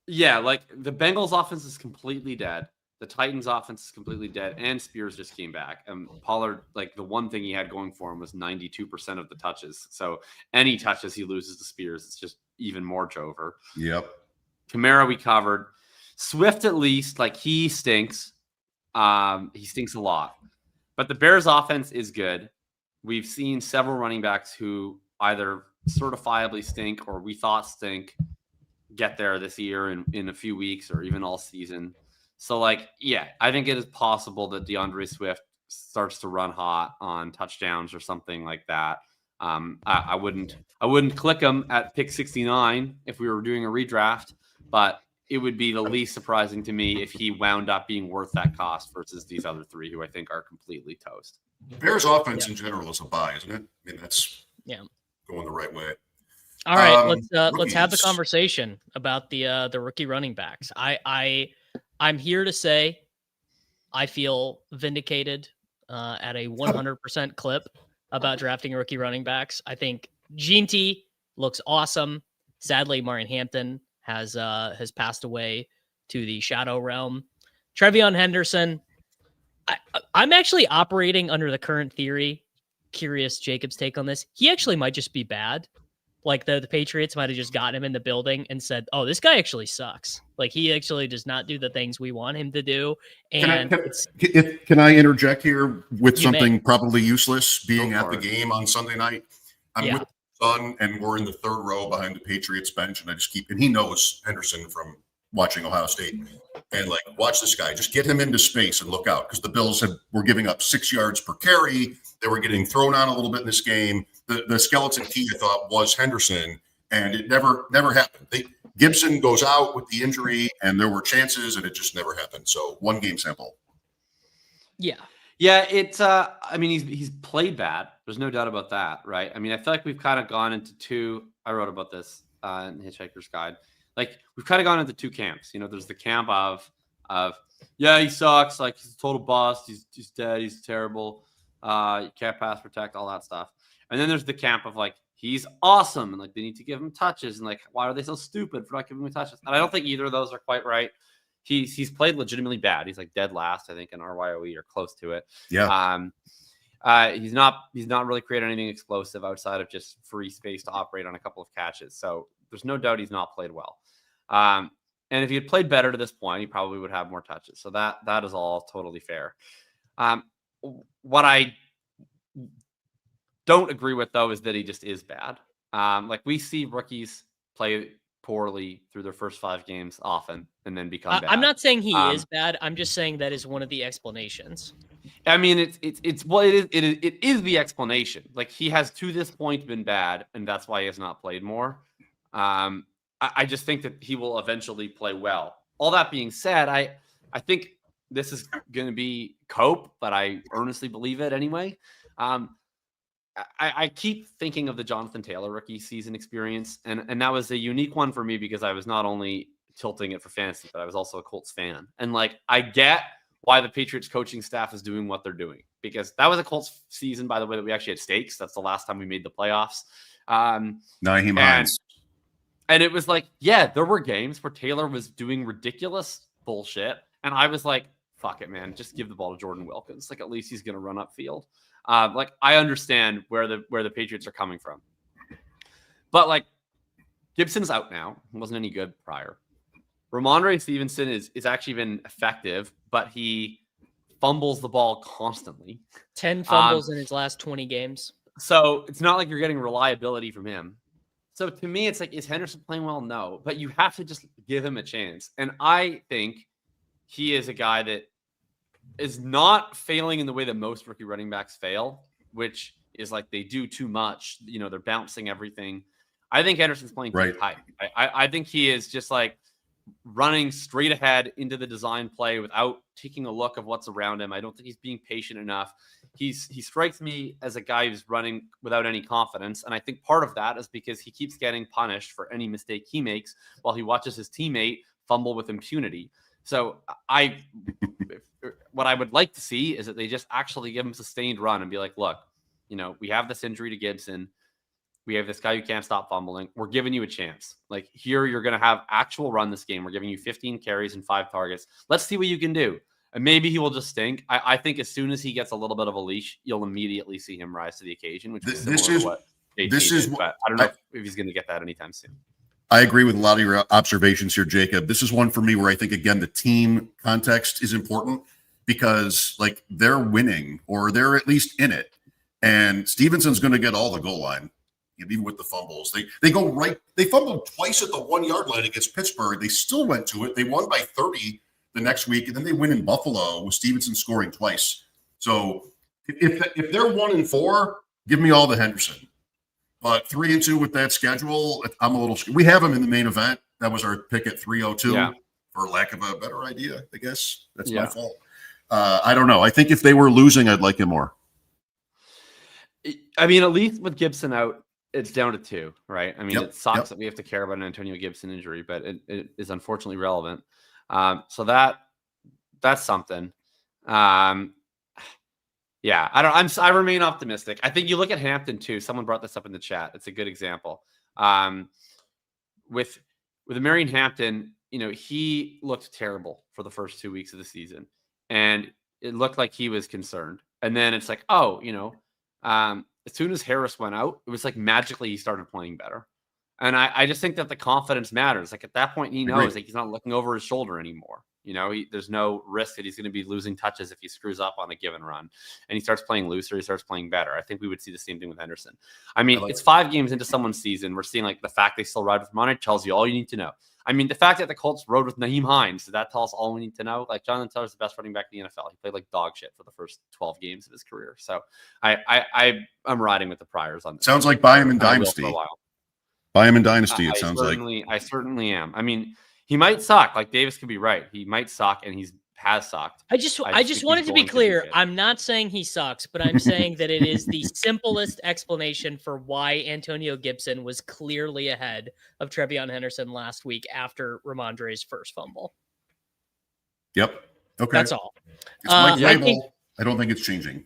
Yeah, like the Bengals offense is completely dead. The Titans offense is completely dead, and Spears just came back. And Pollard, like the one thing he had going for him was 92% of the touches. So any touches he loses to Spears, it's just even more Jover. Yep. Kamara we covered. Swift at least, like he stinks. He stinks a lot. But the Bears offense is good. We've seen several running backs who either certifiably stink or we thought stink get there this year in a few weeks or even all season. So, I think it is possible that DeAndre Swift starts to run hot on touchdowns or something like that. I wouldn't click him at pick 69 if we were doing a redraft, but it would be the least surprising to me if he wound up being worth that cost versus these other 3 who I think are completely toast. Bears offense in general is a buy, isn't it? I mean, that's going the right way. All right, let's have the conversation about the rookie running backs. I'm here to say I feel vindicated at a 100% clip about drafting rookie running backs. I think Ginty looks awesome. Sadly, Marion Hampton has passed away to the shadow realm. Trevion Henderson. I'm actually operating under the current theory. Curious Jacob's take on this. He actually might just be bad. Like the Patriots might have just gotten him in the building and said, "Oh, this guy actually sucks. Like he actually does not do the things we want him to do." And can I interject here with something probably useless? Being at the game on Sunday night, I'm with son, and we're in the third row behind the Patriots bench, and and he knows Henderson from watching Ohio State, and like, watch this guy, just get him into space and look out, because the Bills were giving up 6 yards per carry. They were getting thrown on a little bit in this game. The skeleton key, I thought, was Henderson, and it never happened. Gibson goes out with the injury, and there were chances, and it just never happened. So 1 game sample. Yeah. Yeah, it's I mean, he's played bad. There's no doubt about that, right? I mean, I feel like we've kind of gone into two. I wrote about this in the Hitchhiker's Guide. Like, we've kind of gone into 2 camps. You know, there's the camp of yeah, he sucks, like he's a total bust, he's dead, he's terrible, you can't pass protect, all that stuff. And then there's the camp of like, he's awesome, and like they need to give him touches, and like, why are they so stupid for not giving him touches? And I don't think either of those are quite right. He's played legitimately bad. He's like dead last, I think, in RYOE or close to it. Yeah. He's not really created anything explosive outside of just free space to operate on a couple of catches. So there's no doubt he's not played well. And if he had played better to this point, he probably would have more touches. So that is all totally fair. What I don't agree with, though, is that he just is bad. Like, we see rookies play poorly through their first 5 games often and then become bad. I'm not saying he is bad. I'm just saying that is one of the explanations. I mean, it is the explanation. Like, he has to this point been bad, and that's why he has not played more. I just think that he will eventually play well. All that being said, I think this is going to be cope, but I earnestly believe it anyway. I keep thinking of the Jonathan Taylor rookie season experience, and that was a unique one for me because I was not only tilting it for fantasy, but I was also a Colts fan. And like, I get why the Patriots coaching staff is doing what they're doing, because that was a Colts season, by the way, that we actually had stakes. That's the last time we made the playoffs. He minds. And it was like, yeah, there were games where Taylor was doing ridiculous bullshit, and I was like, fuck it, man, just give the ball to Jordan Wilkins. Like, at least he's going to run upfield. Like, I understand where the Patriots are coming from, but like, Gibson's out now. He wasn't any good prior. Ramondre Stevenson is actually been effective, but he fumbles the ball constantly. 10 fumbles in his last 20 games. So it's not like you're getting reliability from him. So to me, it's like, is Henderson playing well? No, but you have to just give him a chance. And I think he is a guy that is not failing in the way that most rookie running backs fail, which is like they do too much. You know, they're bouncing everything. I think Henderson's playing right. high. I think he is just like running straight ahead into the design play without taking a look of what's around him. I don't think he's being patient enough. He strikes me as a guy who's running without any confidence. And I think part of that is because he keeps getting punished for any mistake he makes while he watches his teammate fumble with impunity. So what I would like to see is that they just actually give him sustained run and be like, look, you know, we have this injury to Gibson. We have this guy who can't stop fumbling. We're giving you a chance. Like, here, you're going to have actual run this game. We're giving you 15 carries and 5 targets. Let's see what you can do. And maybe he will just stink. I think as soon as he gets a little bit of a leash, you'll immediately see him rise to the occasion, which is similar to what JT did, but I don't know if he's going to get that anytime soon. I agree with a lot of your observations here, Jacob. This is one for me where I think, again, the team context is important because, like, they're winning or they're at least in it. And Stevenson's going to get all the goal line, even with the fumbles. They go right. They fumbled twice at the 1 yard line against Pittsburgh. They still went to it. They won by 30 the next week, and then they win in Buffalo with Stevenson scoring twice. So if they're 1-4, give me all the Henderson. But 3-2 with that schedule, I'm a little scared. We have him in the main event. That was our pick at 302, for lack of a better idea, I guess. That's my fault. I don't know. I think if they were losing, I'd like him more. I mean, at least with Gibson out, it's down to 2, right? I mean, it sucks that we have to care about an Antonio Gibson injury, but it is unfortunately relevant. So that's something. Yeah, I remain optimistic. I think you look at Hampton too. Someone brought this up in the chat. It's a good example. With Marion Hampton, you know, he looked terrible for the first 2 weeks of the season, and it looked like he was concerned. And then it's like, oh, you know, as soon as Harris went out, it was like magically he started playing better. And I just think that the confidence matters. Like, at that point, he knows like he's not looking over his shoulder anymore. There's no risk that he's going to be losing touches if he screws up on a given run, and he starts playing looser. He starts playing better. I think we would see the same thing with Henderson. I mean, it's 5 games into someone's season. We're seeing like the fact they still ride with Money tells you all you need to know. I mean, the fact that the Colts rode with Nyheim Hines, does that tell us all we need to know? Like, Jonathan Taylor's the best running back in the NFL. He played like dog shit for the first 12 games of his career. So I'm riding with the Priors on this. Sounds like buy him in Dynasty. Buy him in Dynasty, it sounds like. I certainly am. I mean, he might suck. Like, Davis could be right. He might suck, and has sucked. I just wanted to be clear. I'm not saying he sucks, but I'm saying that it is the simplest explanation for why Antonio Gibson was clearly ahead of Trevion Henderson last week after Ramondre's first fumble. Yep. Okay. That's all. It's Mike Vrabel. I don't think it's changing.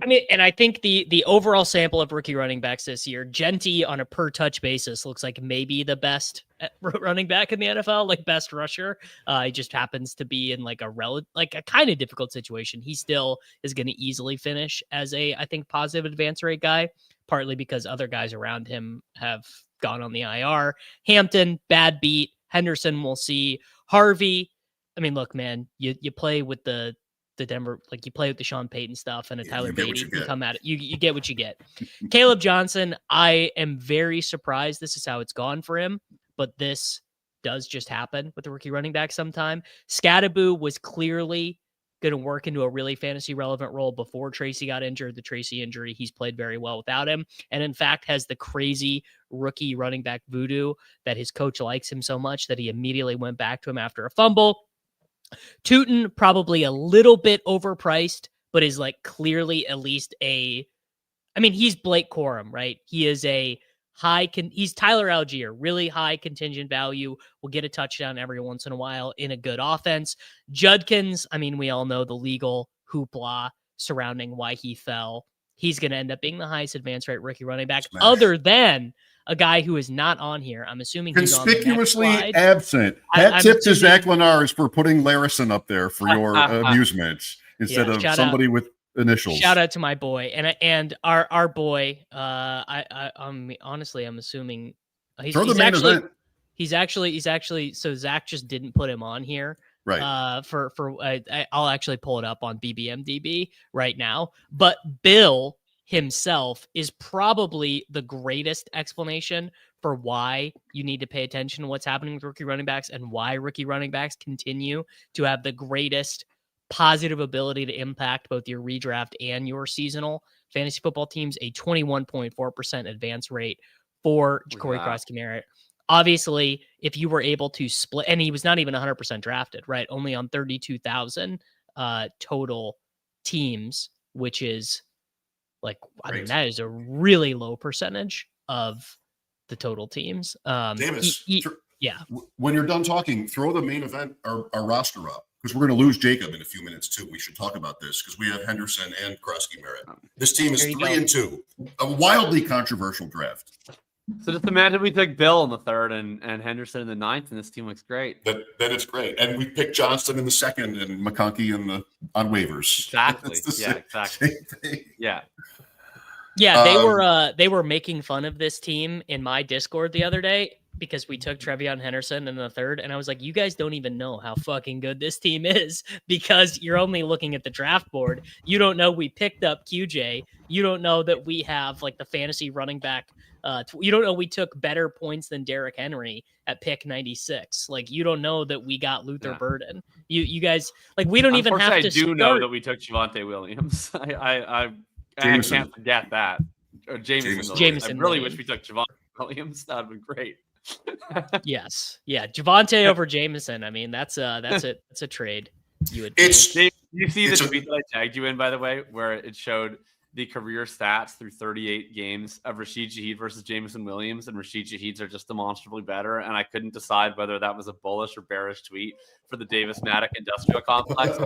I mean, and I think the overall sample of rookie running backs this year, Genty on a per touch basis looks like maybe the best running back in the NFL, like best rusher. He just happens to be in like a kind of difficult situation. He still is going to easily finish as I think positive advance rate guy, partly because other guys around him have gone on the IR. Hampton, bad beat. Henderson, we'll see. Harvey. I mean, look, man, you play with the Denver, like you play with the Sean Payton stuff and a Tyler Beatty, you come at it. You get what you get. Caleb Johnson, I am very surprised this is how it's gone for him, but this does just happen with the rookie running back sometime. Scadaboo was clearly going to work into a really fantasy relevant role before Tracy got injured. The Tracy injury, he's played very well without him. And in fact, has the crazy rookie running back voodoo that his coach likes him so much that he immediately went back to him after a fumble. Tootin, probably a little bit overpriced, but is like clearly at least he's Blake Corum, right? He is he's Tyler Algier, really high contingent value, will get a touchdown every once in a while in a good offense. Judkins, I mean, we all know the legal hoopla surrounding why he fell. He's going to end up being the highest advance rate rookie running back, other than a guy who is not on here. I'm assuming he's conspicuously on the next slide. absent. Hat tip to Zach Lenars for putting Larison up there for your amusement instead of somebody with initials. Shout out to my boy and our boy. I'm honestly, I'm assuming he's actually. So Zach just didn't put him on here. Right. I'll actually pull it up on BBMDB right now. But Bill himself is probably the greatest explanation for why you need to pay attention to what's happening with rookie running backs and why rookie running backs continue to have the greatest positive ability to impact both your redraft and your seasonal fantasy football teams. A 21.4% advance rate for Corey Krosky-Merritt. Obviously, if you were able to split, and he was not even 100% drafted, right? Only on 32,000 total teams, which is like, I mean, that is a really low percentage of the total teams. Davis, yeah. When you're done talking, throw the main event, our roster up, because we're going to lose Jacob in a few minutes too. We should talk about this because we have Henderson and Krosky-Merritt. This team is 3-2, a wildly controversial draft. So just imagine we took Bill in the 3rd and Henderson in the 9th, and this team looks great. Then it's great. And we picked Johnston in the 2nd and McConkey on waivers. Exactly. Exactly. Yeah. Yeah, they were making fun of this team in my Discord the other day because we took Trevion Henderson in the 3rd, and I was like, you guys don't even know how fucking good this team is because you're only looking at the draft board. You don't know we picked up QJ. You don't know that we have like the fantasy running back. You don't know we took better points than Derrick Henry at pick 96. Like, you don't know that we got Luther Burden. You guys, like, we don't even have to. I do know that we took Javonte Williams. I can't forget that. Or Jameson. I really wish we took Javonte Williams. That would be great. Yes. Yeah. Javonte over Jameson. I mean, that's a trade. You would. You see the tweet that I tagged you in, by the way, where it showed the career stats through 38 games of Rashid Shaheed versus Jameson Williams, and Rashid Shaheed's are just demonstrably better. And I couldn't decide whether that was a bullish or bearish tweet for the Davis Mattek industrial complex.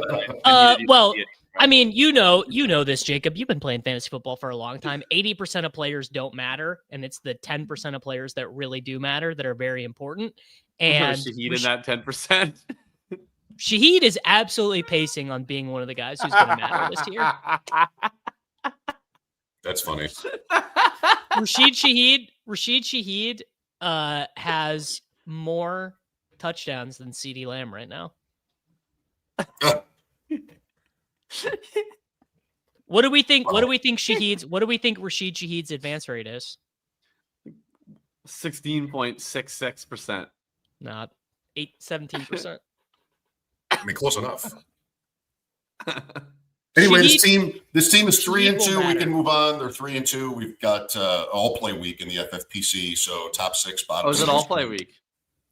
Well, I mean, you know this, Jacob. You've been playing fantasy football for a long time. 80% of players don't matter, and it's the 10% of players that really do matter that are very important. And Shaheed in that 10%. Shaheed is absolutely pacing on being one of the guys who's going to matter this year. That's funny. Rashid Shaheed has more touchdowns than CeeDee Lamb right now. What do we think? What do we think Shaheed's? What do we think Rashid Shaheed's advance rate is? 16.66%. Not 17%. I mean, close enough. Anyway, this team is 3-2. We can move on. They're 3-2. We've got all play week in the FFPC, so top 6, bottom. Oh, is it all play week?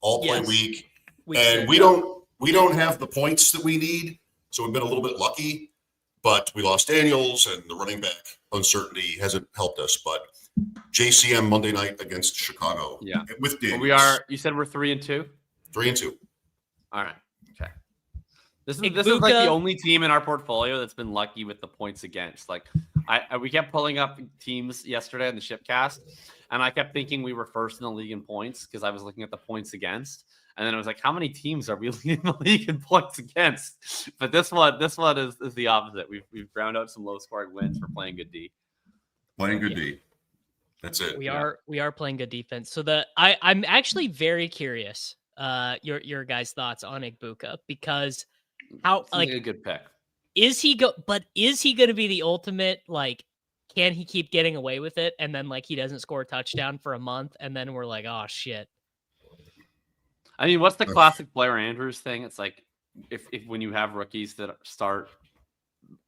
All play week, and we don't have the points that we need, so we've been a little bit lucky. But we lost Daniels, and the running back uncertainty hasn't helped us. But JCM Monday night against Chicago, with Daniels. Well, you said we're 3-2. 3-2. All right. Okay. This is like the only team in our portfolio that's been lucky with the points against. Like, we kept pulling up teams yesterday on the Shipcast, and I kept thinking we were first in the league in points because I was looking at the points against, and then I was like, how many teams are we leading the league in points against? But this one is the opposite. We've ground out some low scoring wins for playing good D. Playing good D. That's it. We are playing good defense. So I'm actually very curious your guys' thoughts on Igbuka, because how like a good pick. Is he going to be the ultimate, like, can he keep getting away with it, and then like he doesn't score a touchdown for a month and then we're like, oh shit. I mean, what's the classic Blair Andrews thing? It's like if when you have rookies that start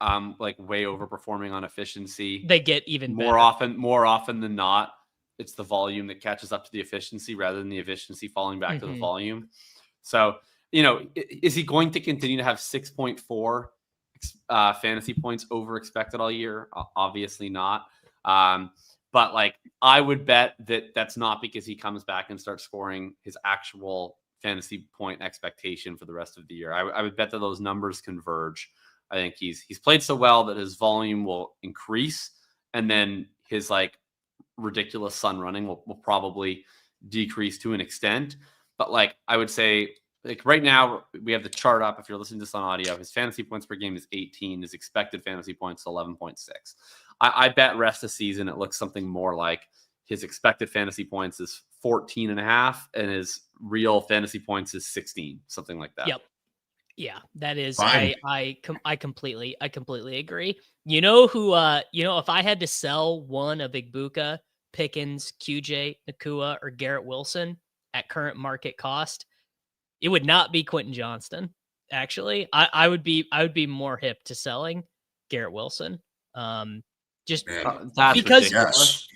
like way overperforming on efficiency, they get even more often than not, it's the volume that catches up to the efficiency rather than the efficiency falling back to the volume. So, is he going to continue to have 6.4 fantasy points over expected all year? Obviously not. But like, I would bet that that's not because he comes back and starts scoring his actual fantasy point expectation for the rest of the year. I would bet that those numbers converge. I think he's played so well that his volume will increase, and then his like ridiculous sun running will probably decrease to an extent. But like, I would say, like, right now we have the chart up. If you're listening to this on audio, his fantasy points per game is 18. His expected fantasy points is 11.6. I bet rest of the season it looks something more like his expected fantasy points is 14.5 and his real fantasy points is 16, something like that. Yep. Yeah, that is. Fine. I completely agree. You know who? If I had to sell one of Igbuka, Pickens, QJ, Nakua, or Garrett Wilson at current market cost, it would not be Quentin Johnston. Actually, I would be more hip to selling Garrett Wilson. Just that's because ridiculous.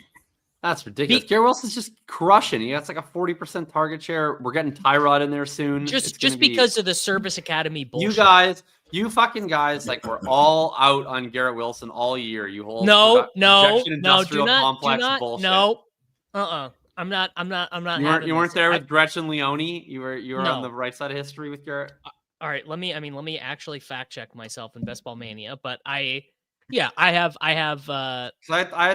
That's ridiculous. Garrett Wilson's just crushing. He has like a 40% target share. We're getting Tyrod in there soon. Just because of the Service Academy bullshit. You fucking guys, like, we're all out on Garrett Wilson all year. You hold no, do not, bullshit. no, I'm not. You weren't there with Gretchen Leone. You were on the right side of history with Garrett. All right, let me actually fact check myself in Best Ball Mania, but I have. So I had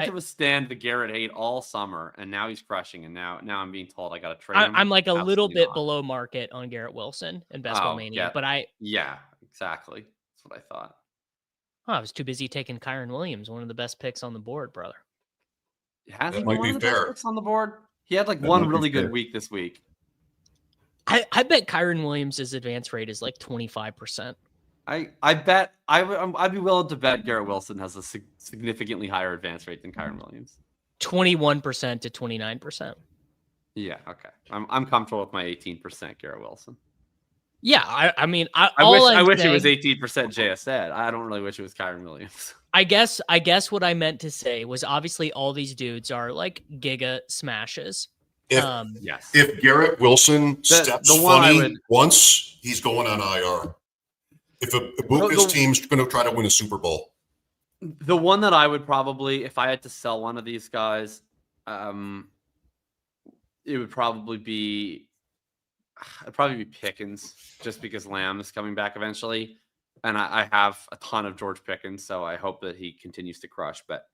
to withstand the Garrett hate all summer, and now he's crushing. And now I'm being told I got to trade him. I'm like a little bit below market on Garrett Wilson in Best Ball Mania, but exactly. That's what I thought. I was too busy taking Kerrane Williams, one of the best picks on the board, brother. Has he been one of the best picks on the board? He had like one really good week this week. I bet Kerrane Williams' advance rate is like 25%. I bet I'd be willing to bet Garrett Wilson has a significantly higher advance rate than Kerrane Williams. 21% to 29%. Yeah, okay. I'm comfortable with my 18% Garrett Wilson. Yeah, I mean, I wish it was 18% JSN. I don't really wish it was Kerrane Williams. I guess what I meant to say was obviously all these dudes are like giga smashes. If Garrett Wilson steps funny once, he's going on IR. If Ibuka's team's going to try to win a Super Bowl. The one that I would probably, if I had to sell one of these guys, it would probably be Pickens, just because Lamb is coming back eventually. And I have a ton of George Pickens, so I hope that he continues to crush. But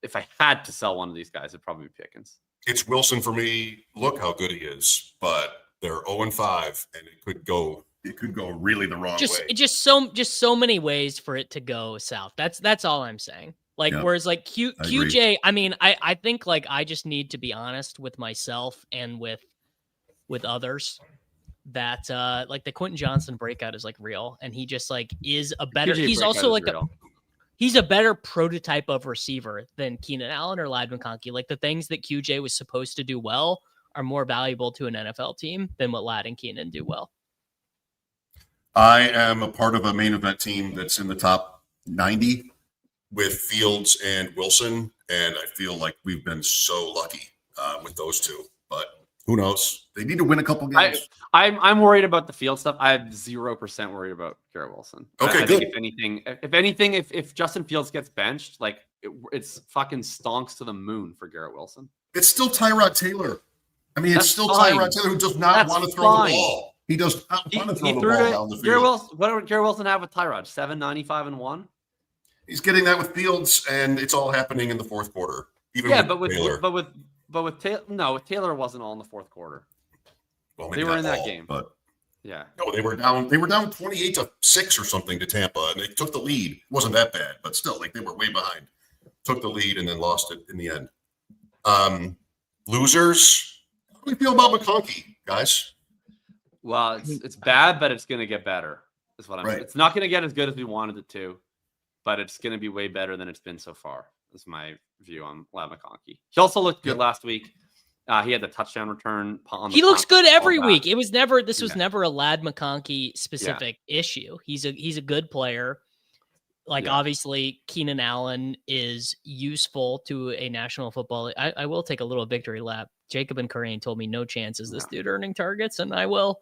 if I had to sell one of these guys, it'd probably be Pickens. It's Wilson for me. Look how good he is, but they're 0-5, and it could go really the wrong way. Just so many ways for it to go south. That's all I'm saying. Like, whereas like QJ, I mean, I think like I just need to be honest with myself and with others. that like the Quentin Johnson breakout is like real, and he just like is a better. QJ He's breakout also is like real. he's a better prototype of receiver than Keenan Allen or Lad McConkey. Like the things that QJ was supposed to do well are more valuable to an NFL team than what Lad and Keenan do well. I am a part of a main event team that's in the top 90 with Fields and Wilson, and I feel like we've been so lucky with those two. But who knows? They need to win a couple games. I'm worried about the field stuff. I'm 0% worried about Garrett Wilson. Okay, I good. think if anything, if Justin Fields gets benched, like it's fucking stonks to the moon for Garrett Wilson. It's still Tyrod Taylor. I mean, That's it's still fine. Tyrod Taylor who does not want to throw the ball. He does not want to throw the ball down the field. What did Garrett Wilson have with Tyrod? 795 and 1. He's getting that with Fields, and it's all happening in the fourth quarter. With Taylor. with Taylor, no, with Taylor it wasn't all in the fourth quarter. Well, they were in that game, but yeah, no, they were down 28-6 or something to Tampa, and they took the lead. It wasn't that bad, but still, like they were way behind. Took the lead and then lost it in the end. Losers. How do we feel about McConkey, guys? Well, it's bad, but it's going to get better. Is what I'm saying. Right. It's not going to get as good as we wanted it to, but it's going to be way better than it's been so far. Is my view on Lad McConkey. He also looked good last week. He had the touchdown return. He looks good every week. It was never. This was never a Lad McConkey specific issue. He's a good player. Like obviously, Keenan Allen is useful to a National Football. I will take a little victory lap. Jacob and Kerrane told me no chance is this dude earning targets, and I will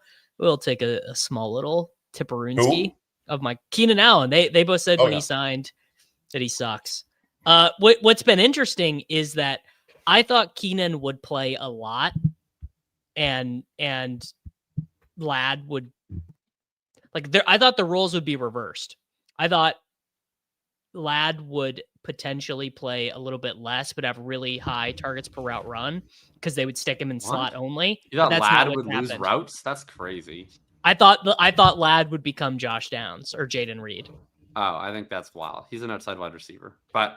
take a small little tipperooski of my Keenan Allen. They both said when he signed that he sucks. What's been interesting is that I thought Keenan would play a lot, and Lad would I thought the roles would be reversed. I thought Lad would potentially play a little bit less, but have really high targets per route run because they would stick him in slot only. You thought Lad would lose routes? That's crazy. I thought Lad would become Josh Downs or Jaden Reed. Oh, I think that's wild. He's an outside wide receiver, but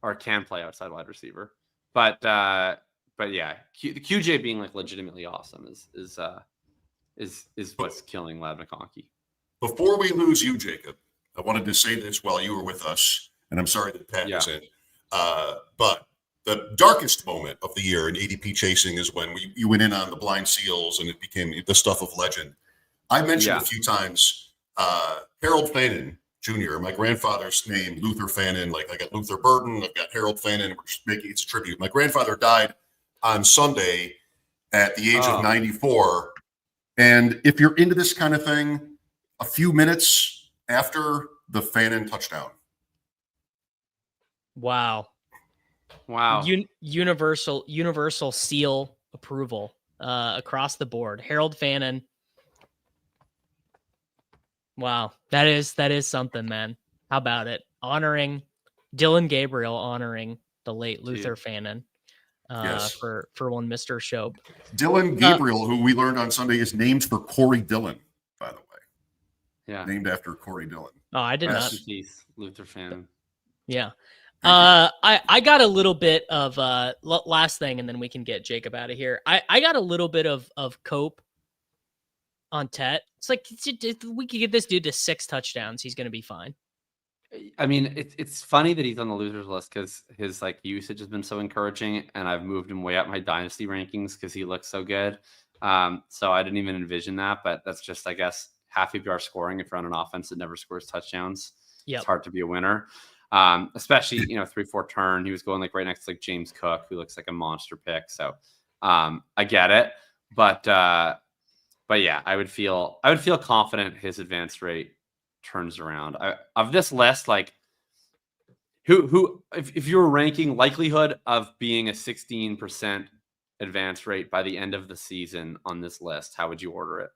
or can play outside wide receiver. But yeah, QJ being like legitimately awesome is what's killing Lad McConkey. Before we lose you, Jacob, I wanted to say this while you were with us, and I'm sorry that Pat was in. But the darkest moment of the year in ADP chasing is when you went in on the blind seals and it became the stuff of legend. I mentioned a few times Harold Fannin Jr., my grandfather's name, Luther Fannin. Like I got Luther Burton, I've got Harold Fannin. We're just making it a tribute. My grandfather died on Sunday at the age of 94. And if you're into this kind of thing, a few minutes after the Fannin touchdown. Wow. Universal seal approval across the board. Harold Fannin. Wow. That is something, man. How about it? Honoring Dylan Gabriel, honoring the late Luther Fannin for one Mr. Shope. Dylan Gabriel, who we learned on Sunday is named for Corey Dillon, by the way. Yeah. Named after Corey Dillon. Oh, I did not. Luther Fannin. Yeah. I got a little bit of last thing, and then we can get Jacob out of here. I got a little bit of cope on Tet. It's like if we could get this dude to 6 touchdowns, he's going to be fine. I mean, it's funny that he's on the losers list because his like usage has been so encouraging, and I've moved him way up my dynasty rankings because he looks so good. So I didn't even envision that, but that's just, I guess, half PPR scoring if you're on an offense that never scores touchdowns. It's hard to be a winner. Especially 3-4 turn. He was going like right next to like James Cook, who looks like a monster pick. So I get it, but yeah, I would feel confident his advance rate turns around. Of this list, like who if you were ranking likelihood of being a 16% advance rate by the end of the season on this list, how would you order it?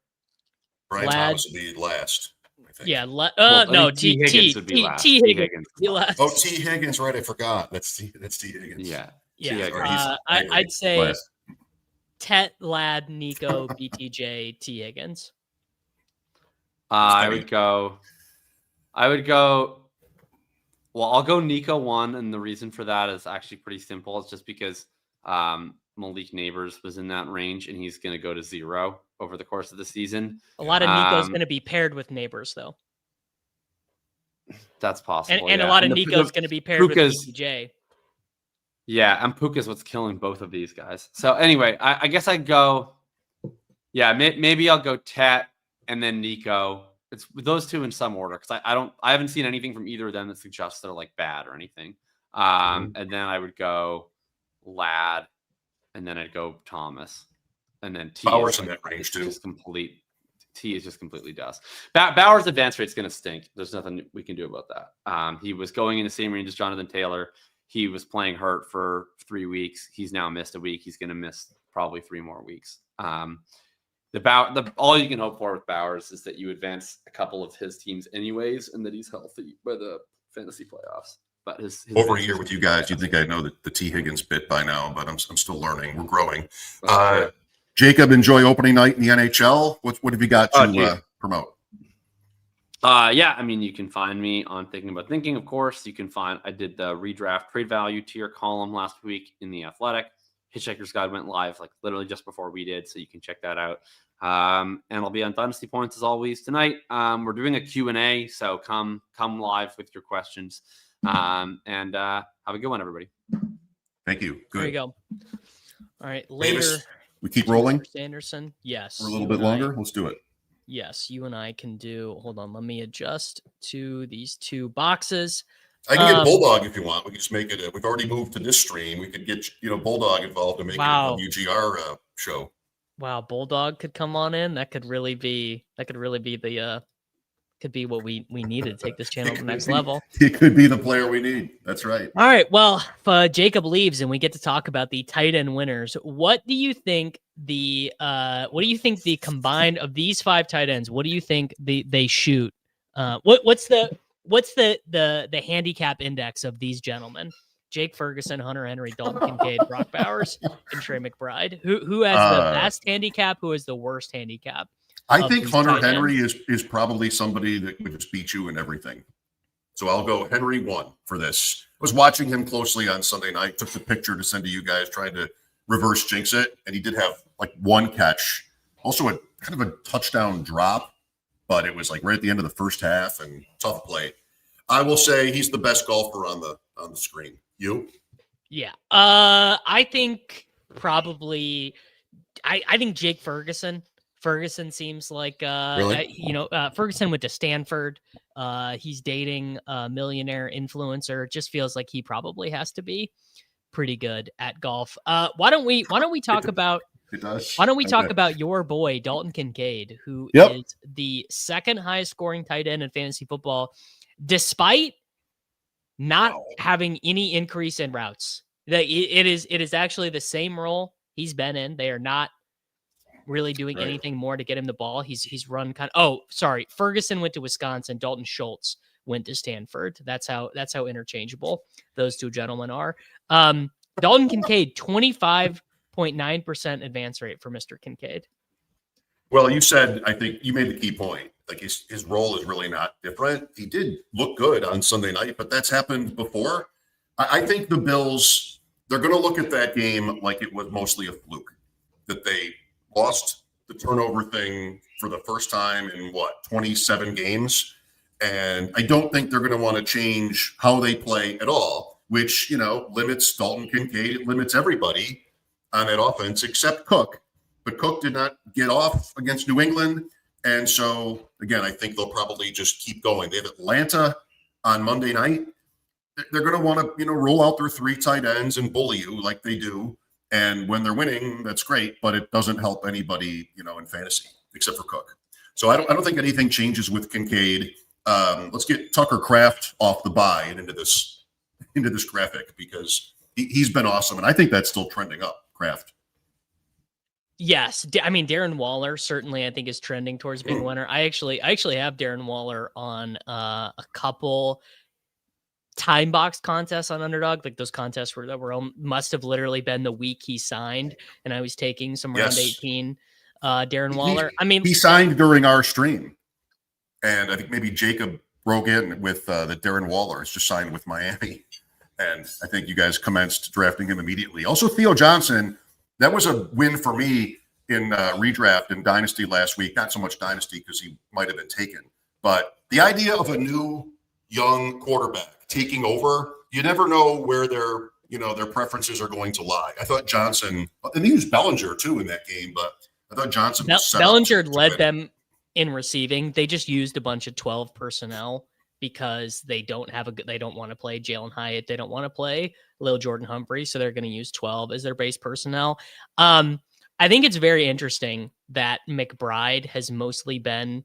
Brian Thomas would be last. I think. Yeah, no, T Higgins would be last. T Higgins. Oh, T Higgins, right? I forgot. That's T Higgins. Yeah. I'd say last. Tet, Lad, Nico, BTJ, T Higgins. I would go. Well, I'll go Nico 1, and the reason for that is actually pretty simple. It's just because Malik Neighbors was in that range, and he's going to go to 0 over the course of the season. A lot of Nico's going to be paired with Neighbors, though. That's possible. And a lot of Nico's going to be paired with BTJ. Yeah, and Puka's what's killing both of these guys. So anyway, I guess I'd go. Yeah, maybe I'll go Tet and then Nico. It's those two in some order because I haven't seen anything from either of them that suggests they're like bad or anything. And then I would go Lad, and then I'd go Thomas, and then T. Bowers in that range too. T is just completely dust. Bowers' advance rate's going to stink. There's nothing we can do about that. He was going in the same range as Jonathan Taylor. He was playing hurt for 3 weeks. He's now missed a week. He's going to miss probably 3 more weeks. All you can hope for with Bowers is that you advance a couple of his teams anyways, and that he's healthy by the fantasy playoffs. But his over a year with you guys, you'd think I know the T Higgins bit by now, but I'm still learning. We're growing. Jacob, enjoy opening night in the NHL. What have you got to promote? Yeah, I mean, you can find me on Thinking About Thinking, of course. I did the redraft trade value tier column last week in The Athletic. Hitchhiker's Guide went live like literally just before we did, so you can check that out. And I'll be on Dynasty Points as always tonight. We're doing a Q&A, so come live with your questions. And have a good one, everybody. Thank you. Good. There you go. All right, later. Davis, we keep rolling? Anderson, yes. For a little bit longer? Let's do it. Yes, you and I can do. Hold on, let me adjust to these 2 boxes. I can get Bulldog if you want. We can just make it. We've already moved to this stream. We could get Bulldog involved and make it a UGR show. Wow, Bulldog could come on in. That could really be the could be what we needed to take this channel to the next level. It could be the player we need. That's right. All right. Well, if Jacob leaves and we get to talk about the tight end winners, what do you think the combined of these 5 tight ends? What do you think they shoot? What's the handicap index of these gentlemen? Jake Ferguson, Hunter Henry, Dalton Kincaid, Brock Bowers, and Trey McBride. Who has the best handicap? Who has the worst handicap? I think Hunter Henry is probably somebody that would just beat you in everything. So I'll go Henry 1 for this. I was watching him closely on Sunday night, took the picture to send to you guys, trying to reverse jinx it. And he did have like 1 catch, also a kind of a touchdown drop, but it was like right at the end of the first half and tough play. I will say he's the best golfer on the screen. You? Yeah. I think probably I think Jake Ferguson. Ferguson seems like Ferguson went to Stanford. He's dating a millionaire influencer. It just feels like he probably has to be pretty good at golf. Why don't we talk about about your boy Dalton Kincaid, who is the 2nd highest scoring tight end in fantasy football, despite not having any increase in routes. It is actually the same role he's been in. They are not really doing anything more to get him the ball. He's run Ferguson went to Wisconsin. Dalton Schultz went to Stanford. That's how interchangeable those 2 gentlemen are. Dalton Kincaid, 25.9% advance rate for Mr. Kincaid. Well, you said, I think you made the key point. Like his role is really not different. He did look good on Sunday night, but that's happened before. I think the Bills, they're going to look at that game like it was mostly a fluke, that they lost the turnover thing for the first time in 27 games. And I don't think they're going to want to change how they play at all, which, limits Dalton Kincaid. It limits everybody on that offense except Cook. But Cook did not get off against New England. And so, again, I think they'll probably just keep going. They have Atlanta on Monday night. They're going to want to, roll out their 3 tight ends and bully you like they do. And when they're winning, that's great, but it doesn't help anybody, in fantasy except for Cook. So I don't think anything changes with Kincaid. Let's get Tucker Kraft off the bye and into this graphic because he's been awesome, and I think that's still trending up. Kraft. Yes, I mean Darren Waller certainly I think is trending towards being a winner. I actually have Darren Waller on a couple time box contests on Underdog, like those contests that must have literally been the week he signed, and I was taking some round 18 Darren Waller. He signed during our stream, and I think maybe Jacob broke in with the Darren Waller has just signed with Miami, and I think you guys commenced drafting him immediately. Also, Theo Johnson That was a win for me in redraft and dynasty last week. Not so much dynasty because he might have been taken, but the idea of a new young quarterback taking over, you never know where their preferences are going to lie. I thought Johnson, and he used Bellinger too in that game, but I thought Johnson was set Bellinger up to led win. them in receiving. They just used a bunch of 12 personnel because they don't want to play Jalen Hyatt. They don't want to play Lil Jordan Humphrey. So they're going to use 12 as their base personnel. I think it's very interesting that McBride has mostly been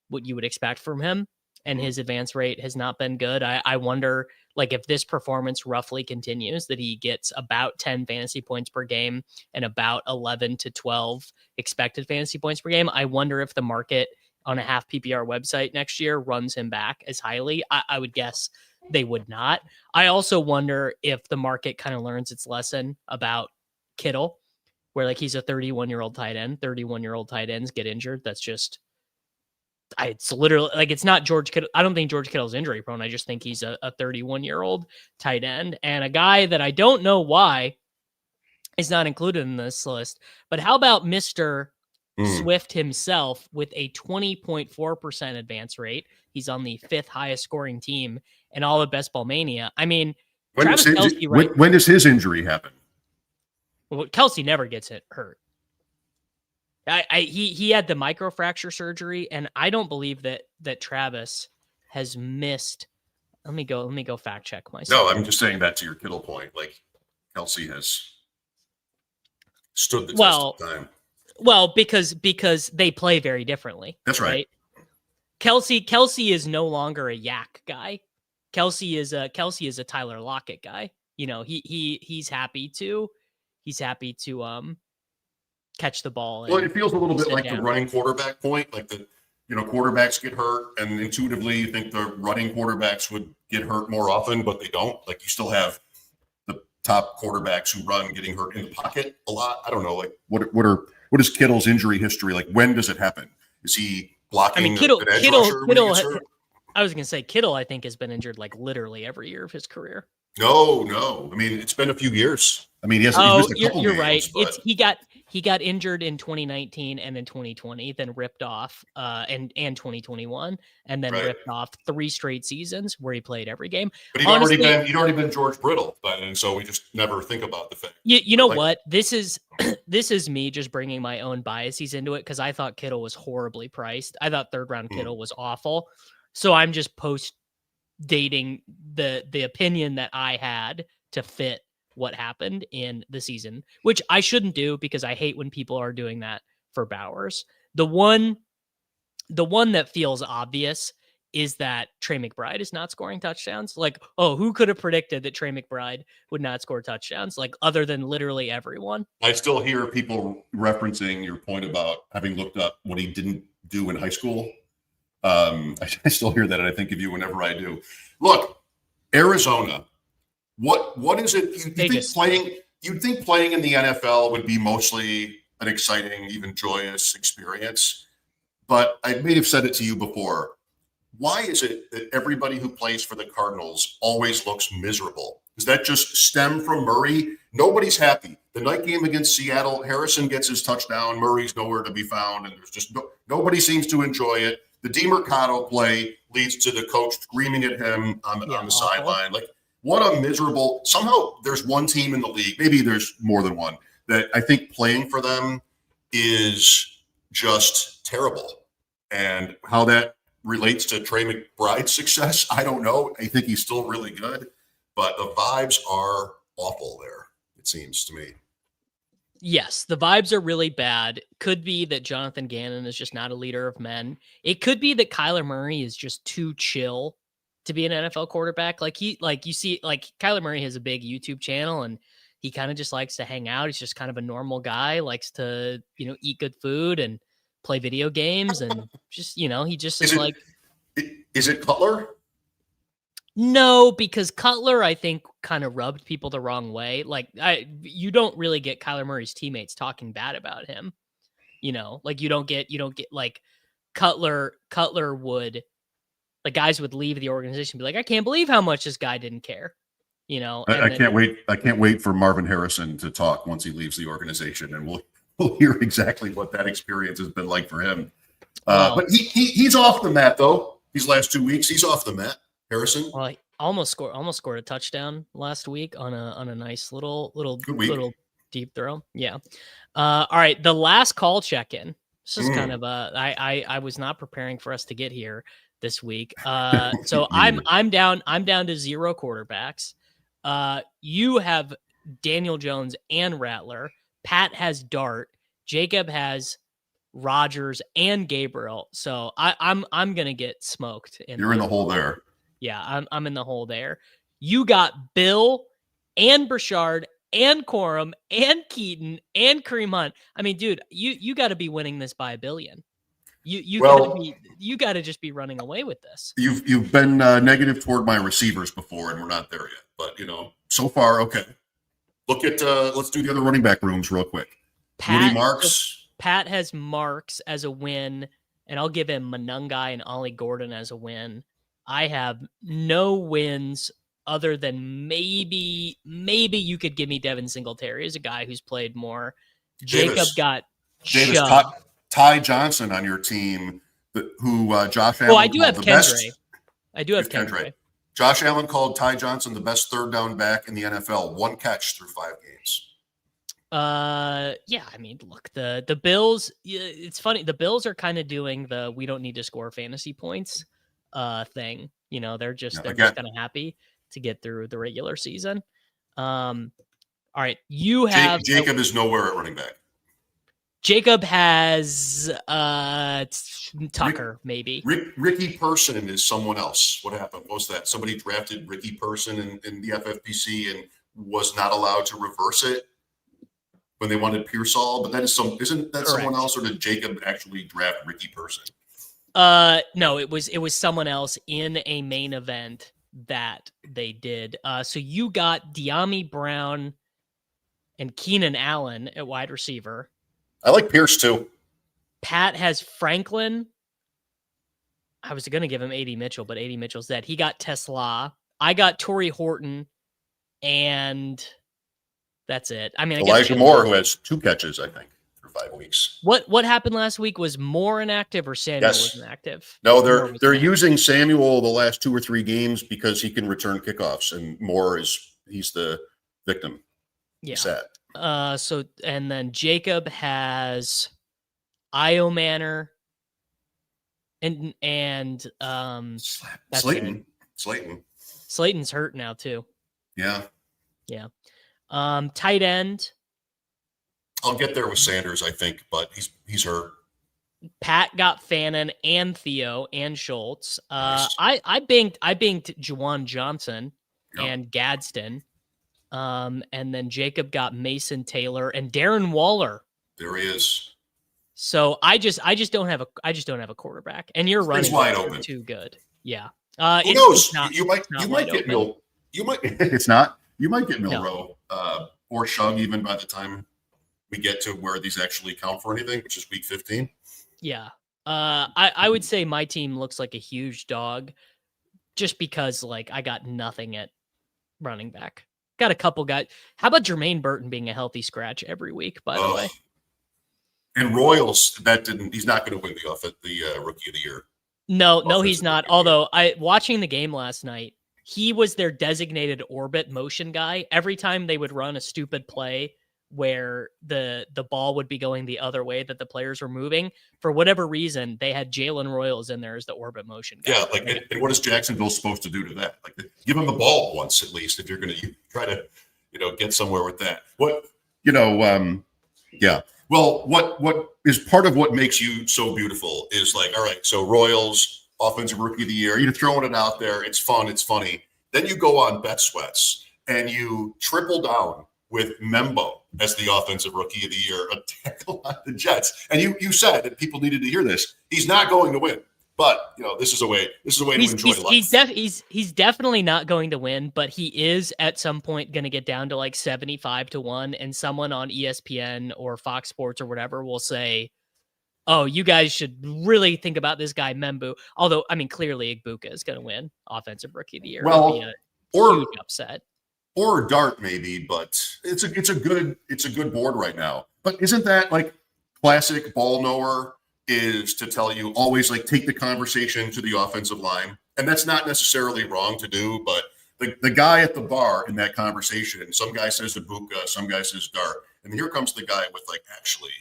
what you would expect from him, and his advance rate has not been good. I wonder, like, if this performance roughly continues, that he gets about 10 fantasy points per game and about 11 to 12 expected fantasy points per game. I wonder if the market on a half PPR website next year runs him back as highly. I would guess they would not. I also wonder if the market kind of learns its lesson about Kittle, where like he's a 31-year-old tight end. 31-year-old tight ends get injured. That's just, it's literally like, it's not George Kittle. I don't think George Kittle's injury prone. I just think he's a 31-year-old tight end, and a guy that I don't know why is not included in this list. But how about Mr. Swift himself with a 20.4% advance rate? He's on the 5th highest scoring team in all of Best Ball Mania. I mean, when does his injury happen? Well, Kelsey never gets hurt. He had the microfracture surgery, and I don't believe that Travis has missed. Let me go fact check myself. No, I'm just saying that to your Kittle point. Like, Kelsey has stood the test of time. Well, because they play very differently. That's right. Kelsey is no longer a yak guy. Kelsey is a Tyler Lockett guy. You know, he's happy to catch the ball. Well, it feels a little bit like the running quarterback point, like quarterbacks get hurt, and intuitively you think the running quarterbacks would get hurt more often, but they don't. Like, you still have the top quarterbacks who run getting hurt in the pocket a lot. I don't know, like what is Kittle's injury history? Like, when does it happen? Is he blocking an edge rusher when he gets hurt? I was going to say Kittle, I think, has been injured like literally every year of his career. No. I mean, it's been a few years. I mean, he missed a couple you're games, right. But... He got injured in 2019 and in 2020, then ripped off and 2021, and then ripped off 3 straight seasons where he played every game. But he'd already been George Brittle, and so we just never think about the fact. You know what? This is me just bringing my own biases into it, because I thought Kittle was horribly priced. I thought 3rd round Kittle was awful. So I'm just dating the opinion that I had to fit what happened in the season, which I shouldn't do because I hate when people are doing that for Bowers. The one that feels obvious is that Trey McBride is not scoring touchdowns. Like, who could have predicted that Trey McBride would not score touchdowns? Like, other than literally everyone. I still hear people referencing your point about having looked up what he didn't do in high school. I still hear that, and I think of you whenever I do. Look, Arizona. What is it? You'd think playing in the NFL would be mostly an exciting, even joyous experience. But I may have said it to you before. Why is it that everybody who plays for the Cardinals always looks miserable? Does that just stem from Murray? Nobody's happy. The night game against Seattle, Harrison gets his touchdown. Murray's nowhere to be found, and there's just nobody seems to enjoy it. The DeMercado play leads to the coach screaming at him on the sideline. Like, what a miserable. Somehow there's one team in the league, maybe there's more than one, that I think playing for them is just terrible. And how that relates to Trey McBride's success, I don't know. I think he's still really good, but the vibes are awful there, it seems to me. Yes, the vibes are really bad. Could be that Jonathan Gannon is just not a leader of men. It could be that Kyler Murray is just too chill to be an NFL quarterback. Kyler Murray has a big YouTube channel, and he kind of just likes to hang out. He's just kind of a normal guy, likes to, eat good food and play video games, and just, he just is like. Is it Cutler? No, because Cutler, I think, kind of rubbed people the wrong way. Like, you don't really get Kyler Murray's teammates talking bad about him. You don't get like Cutler would, like, guys would leave the organization and be like, I can't believe how much this guy didn't care. I can't wait. I can't wait for Marvin Harrison to talk once he leaves the organization, and we'll hear exactly what that experience has been like for him. But he's off the mat though. These last 2 weeks, he's off the mat. Harrison. Well, he almost scored a touchdown last week on a nice little deep throw. Yeah. All right. The last call check-in. This is kind of I was not preparing for us to get here this week. So I'm down to 0 quarterbacks. You have Daniel Jones and Rattler. Pat has Dart. Jacob has Rodgers and Gabriel. So I'm gonna get smoked. You're in the hole there. Yeah, I'm in the hole there. You got Bill and Burchard and Corum and Keaton and Kareem Hunt. I mean, dude, you got to be winning this by a billion. You got to just be running away with this. You've been negative toward my receivers before, and we're not there yet. But so far, okay. Look at let's do the other running back rooms real quick. Woody Marks. Pat has Marks as a win, and I'll give him Monungai and Ollie Gordon as a win. I have no wins other than maybe you could give me Devin Singletary as a guy who's played more. Jacob got Davis, Ty Johnson on your team, who Josh Allen. Oh, I do have Kendra. I do have Kendra. Josh Allen called Ty Johnson the best third down back in the NFL. 1 catch through 5 games. Yeah, I mean, look, the Bills, it's funny. The Bills are kind of doing the we don't need to score fantasy points thing. They're just kind of happy to get through the regular season. All right, you have Jacob is nowhere at running back. Jacob has Tucker, maybe. Ricky Person is someone else. What happened? What was that? Somebody drafted Ricky Person in the FFPC and was not allowed to reverse it when they wanted Pearsall. But isn't that correct. Someone else, or did Jacob actually draft Ricky Person? No, it was someone else in a main event that they did. So you got De'Ami Brown and Keenan Allen at wide receiver. I like Pierce too. Pat has Franklin. I was going to give him A.D. Mitchell, but A.D. Mitchell's dead. He got Tesla. I got Torrey Horton, and that's it. I mean, Elijah Moore, who has 2 catches, I think, through 5 weeks. What happened last week? Was Moore inactive or Samuel was inactive? No, they're using Samuel the last 2 or 3 games because he can return kickoffs, and Moore he's the victim. Yeah. Sad. So and then Jacob has Io Manor and Slayton. Slayton's hurt now too. Yeah. Tight end. I'll get there with Sanders, I think, but he's hurt. Pat got Fannin and Theo and Schultz. Nice. I banked Juwan Johnson and Gadsden. And then Jacob got Mason Taylor and Darren Waller. There he is. So I just don't have a quarterback, and you're running wide open. Too good. Yeah. Who knows? You might get Mill. It's not. You might get Milrow or Shug even by the time we get to where these actually count for anything, which is week 15. Yeah. I would say my team looks like a huge dog, just because I got nothing at running back. Got a couple guys. How about Jermaine Burton being a healthy scratch every week? By the way. And Royals, he's not going to win the Rookie of the Year. No, he's not. Although watching the game last night, he was their designated orbit motion guy. Every time they would run a stupid play where the ball would be going the other way that the players were moving, for whatever reason, they had Jaylen Royals in there as the orbit motion guy. Yeah, and what is Jacksonville supposed to do to that? Give him the ball once at least if you're going to try to, get somewhere with that. Yeah. Well, what is part of what makes you so beautiful is all right, so Royals, Offensive Rookie of the Year, you're throwing it out there. It's fun. It's funny. Then you go on Bet Sweats and you triple down with Membo as the Offensive Rookie of the Year, a tackle on the Jets. And you said that people needed to hear this. He's not going to win, but this is a way to enjoy life. He's definitely not going to win, but he is at some point going to get down to 75-1, and someone on ESPN or Fox Sports or whatever will say, "Oh, you guys should really think about this guy Membu." Although, clearly Igbuka is going to win Offensive Rookie of the Year. Well, It'll be a huge upset. or dart maybe, but it's a good board right now. But isn't that like classic ball knower is to tell you always like take the conversation to the offensive line? And that's not necessarily wrong to do, but the guy at the bar in that conversation, some guy says Ibuka, some guy says dart, and here comes the guy with like, actually,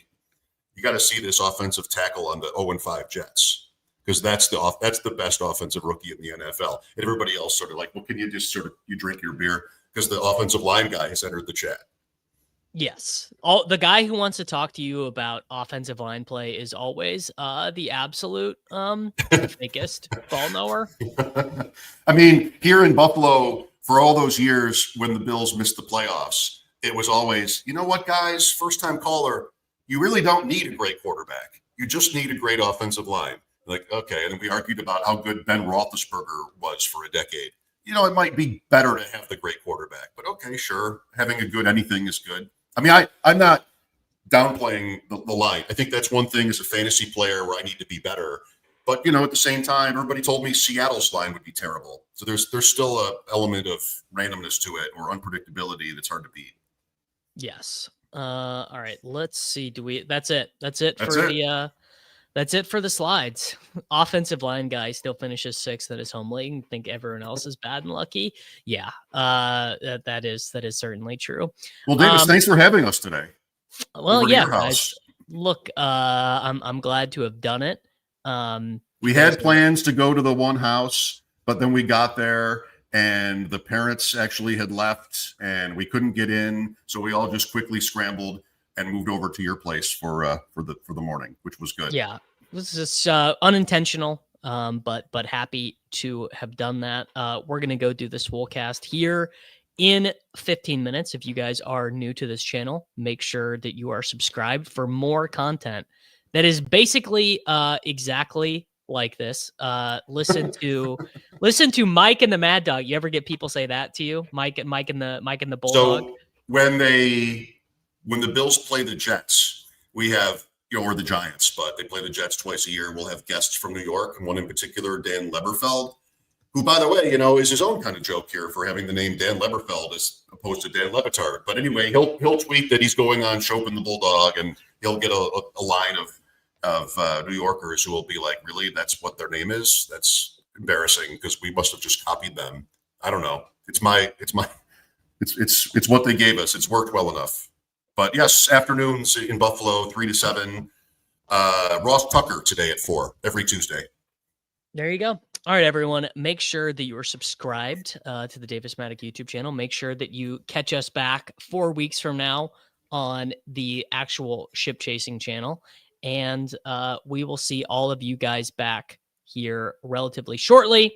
you got to see this offensive tackle on the 0-5 Jets, because that's the best offensive rookie in the NFL. And everybody else sort of like, well, can you just sort of you drink your beer because the offensive line guy has entered the chat. Yes. The guy who wants to talk to you about offensive line play is always the absolute fakest ball knower. I mean, here in Buffalo, for all those years when the Bills missed the playoffs, it was always, you know what, guys, first-time caller, you really don't need a great quarterback. You just need a great offensive line. Like, okay, and we argued about how good Ben Roethlisberger was for a decade. You know, it might be better to have the great quarterback, but okay, sure, having a good anything is good. I mean, I'm not downplaying the line. I think that's one thing as a fantasy player where I need to be better. But, you know, at the same time, everybody told me Seattle's line would be terrible. So there's still a element of randomness to it or unpredictability that's hard to beat. Yes. All right. Let's see. That's it for the slides. Offensive line guy still finishes 6th at his home league. Think everyone else is bad and lucky. Yeah. That is certainly true. Well, Davis, thanks for having us today. Well, yeah, guys. Look, I'm glad to have done it. We had plans to go to the one house, but then we got there and the parents actually had left and we couldn't get in. So we all just quickly scrambled and moved over to your place for the morning, which was good. Yeah, this is unintentional, but happy to have done that. We're gonna go do the Swolecast here in 15 minutes. If you guys are new to this channel, make sure that you are subscribed for more content that is basically exactly like this. Listen to Mike and the Mad Dog. You ever get people say that to you, Mike and the Bulldog? So when the Bills play the Jets, we have, or the Giants, but they play the Jets twice a year. We'll have guests from New York, and one in particular, Dan Leberfeld, who, by the way, is his own kind of joke here for having the name Dan Leberfeld as opposed to Dan Lebitard. But anyway, he'll tweet that he's going on Chopin the Bulldog, and he'll get a line of New Yorkers who will be like, really, that's what their name is? That's embarrassing because we must have just copied them. I don't know. It's what they gave us. It's worked well enough. But yes, afternoons in Buffalo, 3 to 7. Ross Tucker today at 4 every Tuesday. There you go. All right, everyone. Make sure that you are subscribed to the Davis Mattek YouTube channel. Make sure that you catch us back 4 weeks from now on the actual Ship Chasing channel. And we will see all of you guys back here relatively shortly.